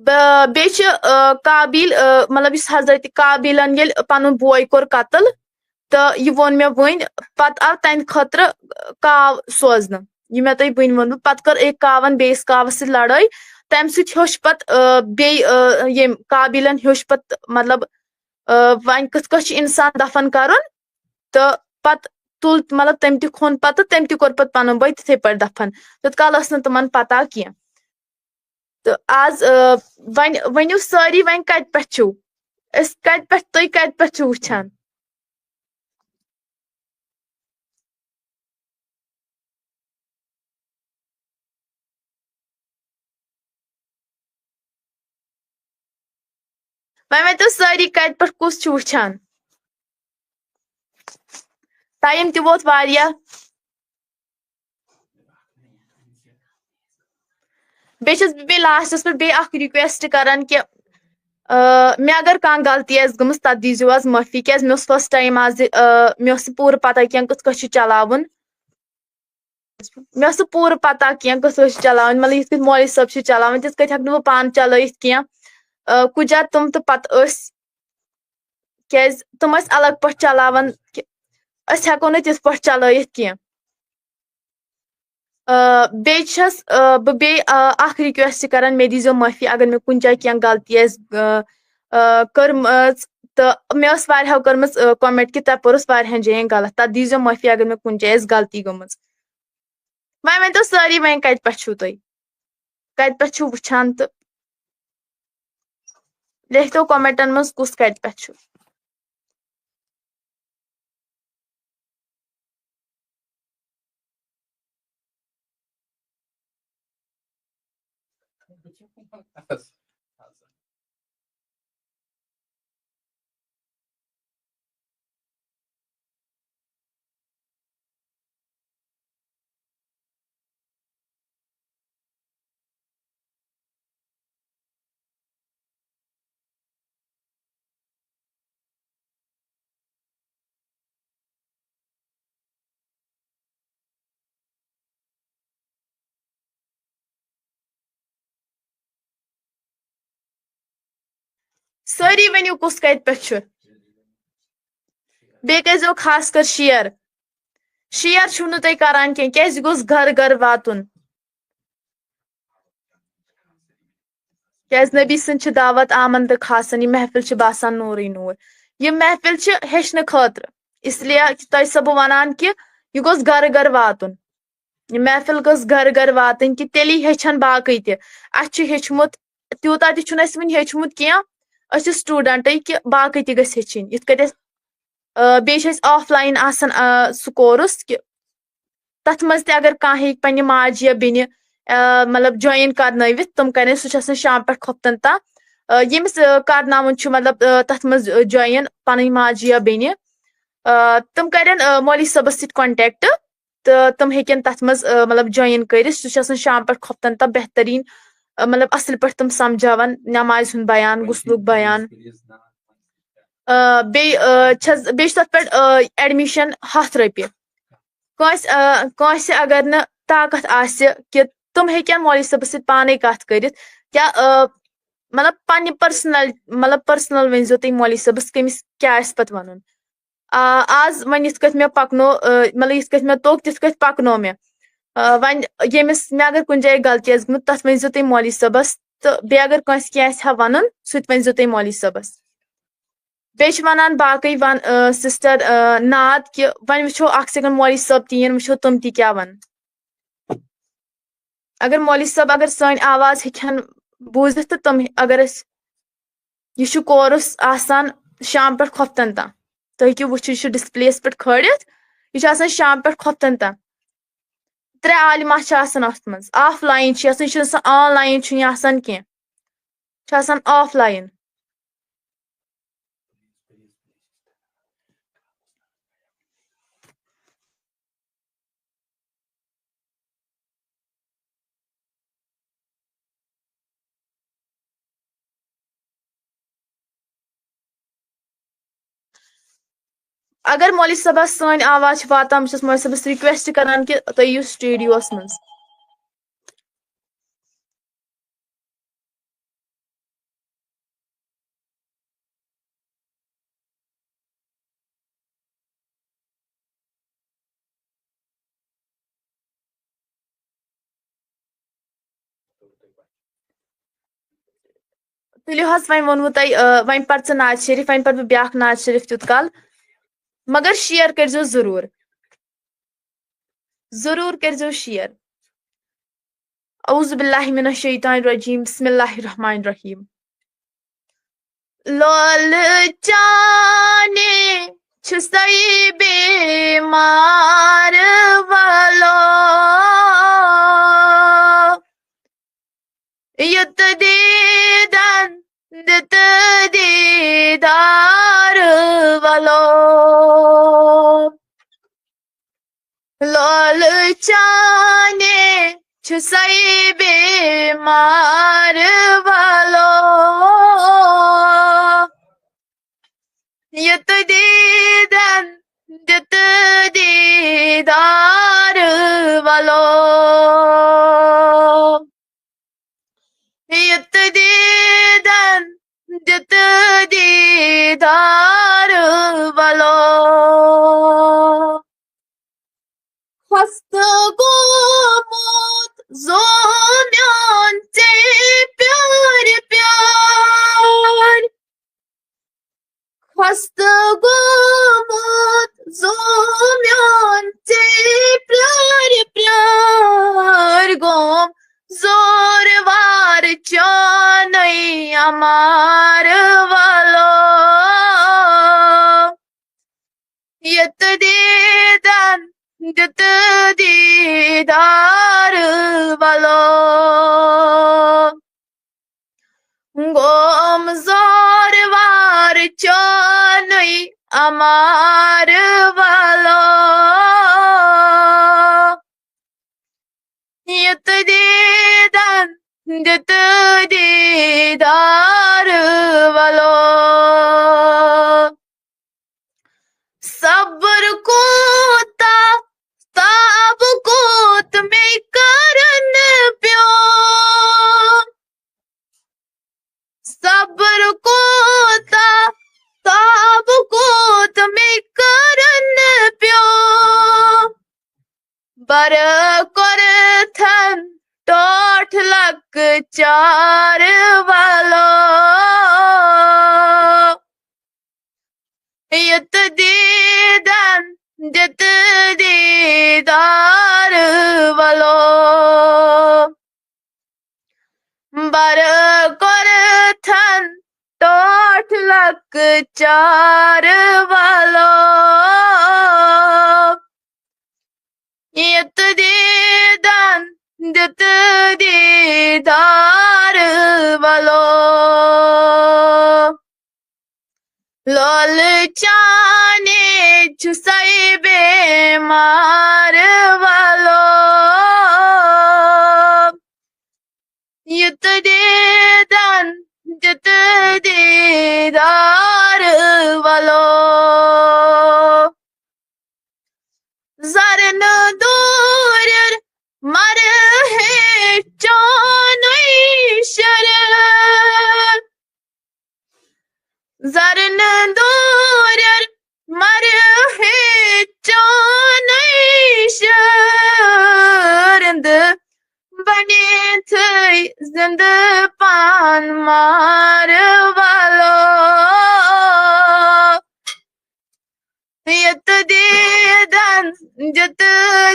बे काबिल मतलब हजरत काबिलन ये पन बोय कोर कत्ल तो यह वोन मे वन पत आव तंद खतर काव सोजन यह मे तुम वन वोन पत कर एक कावन बेस कावस सत लड़ाई तम सोच पत बे काबिलन होश पत मतलब वन कथ इंसान दफन कर तो पत तुल मतलब तम तोन पत तम तोर पत पन बॉय तिथे पे दफन तोत काल तमन पता क्या तो आज वन वनु सारी वन कत पे कत पे तुम कत पे वुचान वन तो सारी कत पे कुस वुचान टाइम त वोत वारिया बे लास्टस पे रिक्वेस्ट करान कि मे अगर कह गलती गम तथ दीजो आज माफी क्या मे फर्स्ट टाइम आज मे पूर पता क्या कथ चलावन मे पूर पता क्या कथ चलावन मतलब ये मौलवी सब चलावन तिथ कत हेक पान चलत क्या कुजा तुम तो पत क्या तुम अलग पे चलावन हेको न तिथ पे चलत क्या बे रिक्वेस्ट करान मे दीजो माफी अगर मे कुन जाय क्या गलती कर्म तो मे कर्म कमेंट कि तप जायन गलत तथ दीजो माफी अगर मे कुन जाय गलती गम वन तो सारी वन कत पे तुम कत पे वुचान तो लिखतो कमेंटन मज कुस कत पे सारी वनु कुस कत पे बे करो खास कर शेयर शेयर छू तुम करान क्या गोस घर घर वातुन क्या नबी सद दावत आमन तो खासन यह महफिल बासान नूर नूर यह महफिल हेचन खतर इसलिए तुम सब वनान कि यह गोस घर घर वातुन यह महफिल गस घर घर वातन कि तेली हेचन बाकी तह हेचमुत तूता तह वन हेचमुत क्या स्टूडेंट कि बाकी तह गस हेचिन इत कत बे ऑफलाइन सह कोर्स कि तथ मज अगर कह पे माज या बेन मतलब ज्वाइन कर तम कर सह शाम पे खोपतन ता यमिस कर मतलब तथ मज ज्वाइन पन माज या बेन तम कर मौलवी सबस सत कॉन्टेक्ट तो तम हेकन तथ मज मतलब ज्वाइन कर सह शाम पे खोपतन ता बेहतरीन मतलब असल पे तम समझावन नमाज हुंद बयान गुस्लुक बयान बे तथ पे एडमिशन 100 रपे कंसे अगर न ताकत आसे कि तुम हेकन मौलवी सबस सत पाने कत करित क्या मतलब पन्ने पर्सनल वनजो तुम मौलवी सबस कमिस क्या पत वनुन आज वन यथ कथ मे पकनो मतलब यथ कथ मे तोग तिथ कथ पकनो मे वन यमिस मे अगर कुछ जाए गलती आस गमत तथ वनजो तुम मौलवी सबस तो बे अगर कंस क्या वन सह वनजो तुम मौलवी सबस बेच वनान बाकी वन सिस्टर नाद कि वन वो अख सेकंड मौलवी सब तीन वो तुम ती क्या वन अगर मौलवी सब अगर सन आवाज हेन बूजित तो तुम अगर यह कोर्स आसान शाम पे खोफ्तन तम तुम हेकू वो डिस्प्लेस पे खड़ित यह शाम पे खोफ्तन तम 3 आलिमा अत मज ऑफलाइन यह ऑनलाइन कह ऑफलाइन अगर मौलवी सबस सन आवाज वातान बस मौलवी सबस रिक्वेस्ट करान कि तुम यू स्टूडियोस मज तुलियो वन वोनमु वन पर नाज शरीफ वन पर ब्या नाज शरीफ तुत कल मगर शेयर कर जरूर जरूर कर शेयर औज़ु बिल्लाहि मिनश शैतानिर रजीम बिस्मिल्लाहिर रहमानिर रहीम लोल जाने छुसई बेमार वालो युत दीदन दित दीदार वालो लोल जाने छुसई बेमार वालो युत दीदन दित दीदार वालो युत दीदन दित दीदार वालो हस्त गोमूत जोम्यान ते प्यार प्यार हस्त गोमूत जोम्यान ते प्यार प्यार गोम जोर वार चानई अमार वालो यत दीदन दित दीदार वालो गोम जोर वार चानई अमार वालो यत दीदन दित दीदार वालो सब्र कोता ताब कोत में करन प्यो सब्र कोता ताब कोत में करन प्यो बर कर थन टोठ लक चार वालो यत दीदन दित दीदार वालो बर कर थन टोठ लक चार वालो यत दीदन दित दीदार वालो लोल चाने छुसई बेमार वालो युत दीदन दित दीदार वालो Zarın durur marhe canı şere. Zarın durur marhe canı şerinde. Bani thai zinde pan marvalo. Yet didan jat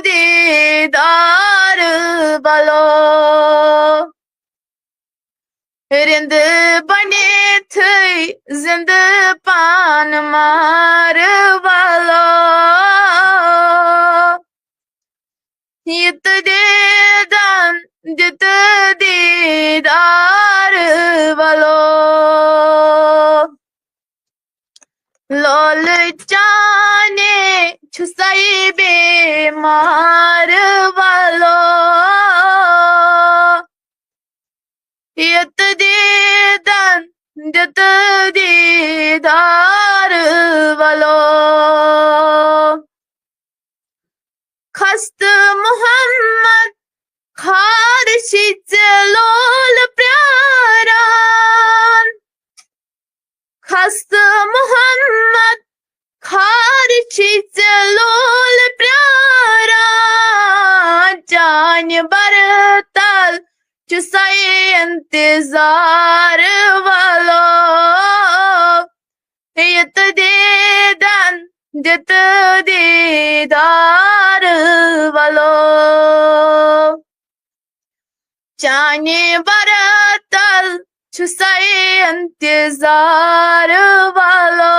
didar balo. Rind bani thai zinde pan marvalo. Yet didan jat didar balo. Lol जाने छुसाई बेमार वालो यत दीदान जत दीदार वालो खस्त मोहम्मद खारशी लोल प्यारान खस्त मोहम्मद खारशी लोल प्यारान जान बरताल चुसाई इंतजार वालो यत दीदान जत दीदार वालो जाने बरताल चुसाई इंतजार वालो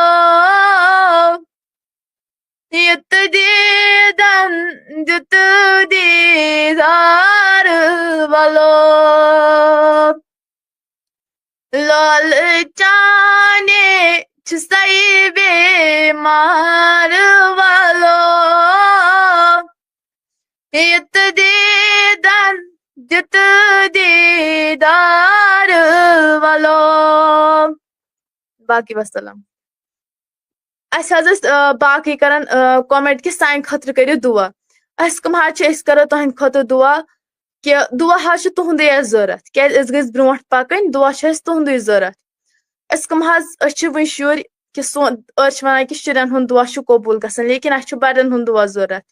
यत दीदान जत दीदार वालो लाल जाने छुसाई बेमार वालो यत दीदान जत दीदार वालो बाकी वसलम बाकी करन कमेंट कि सान खतर करियो दुआ कम करो तुहंद खतर दुआ कि दुआ तुहंदे जरूरत क्या गस ब्रो पकन दुआ तुहंदे जरूरत कम वन शुर कि वन कि शुरन हुंद दुआ कबूल गसन लेकिन बड़न हुंद दुआ जरूरत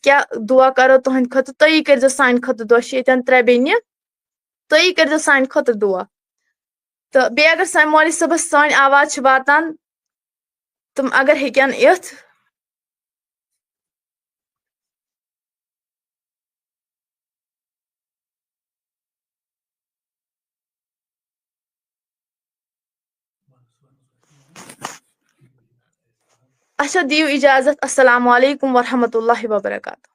क्या दुआ करो तुहंद खतर तुई कर सान खतर दुआ ये 3 बेन तुई कर सान खतर दुआ तो बे अगर सान मौलवी सबस सान आवाज वातान तुम अगर हेकन इथ अच्छा दियो इजाजत अस्सलाम वालेकुम वरहमतुल्लाहि वबरकातुहू।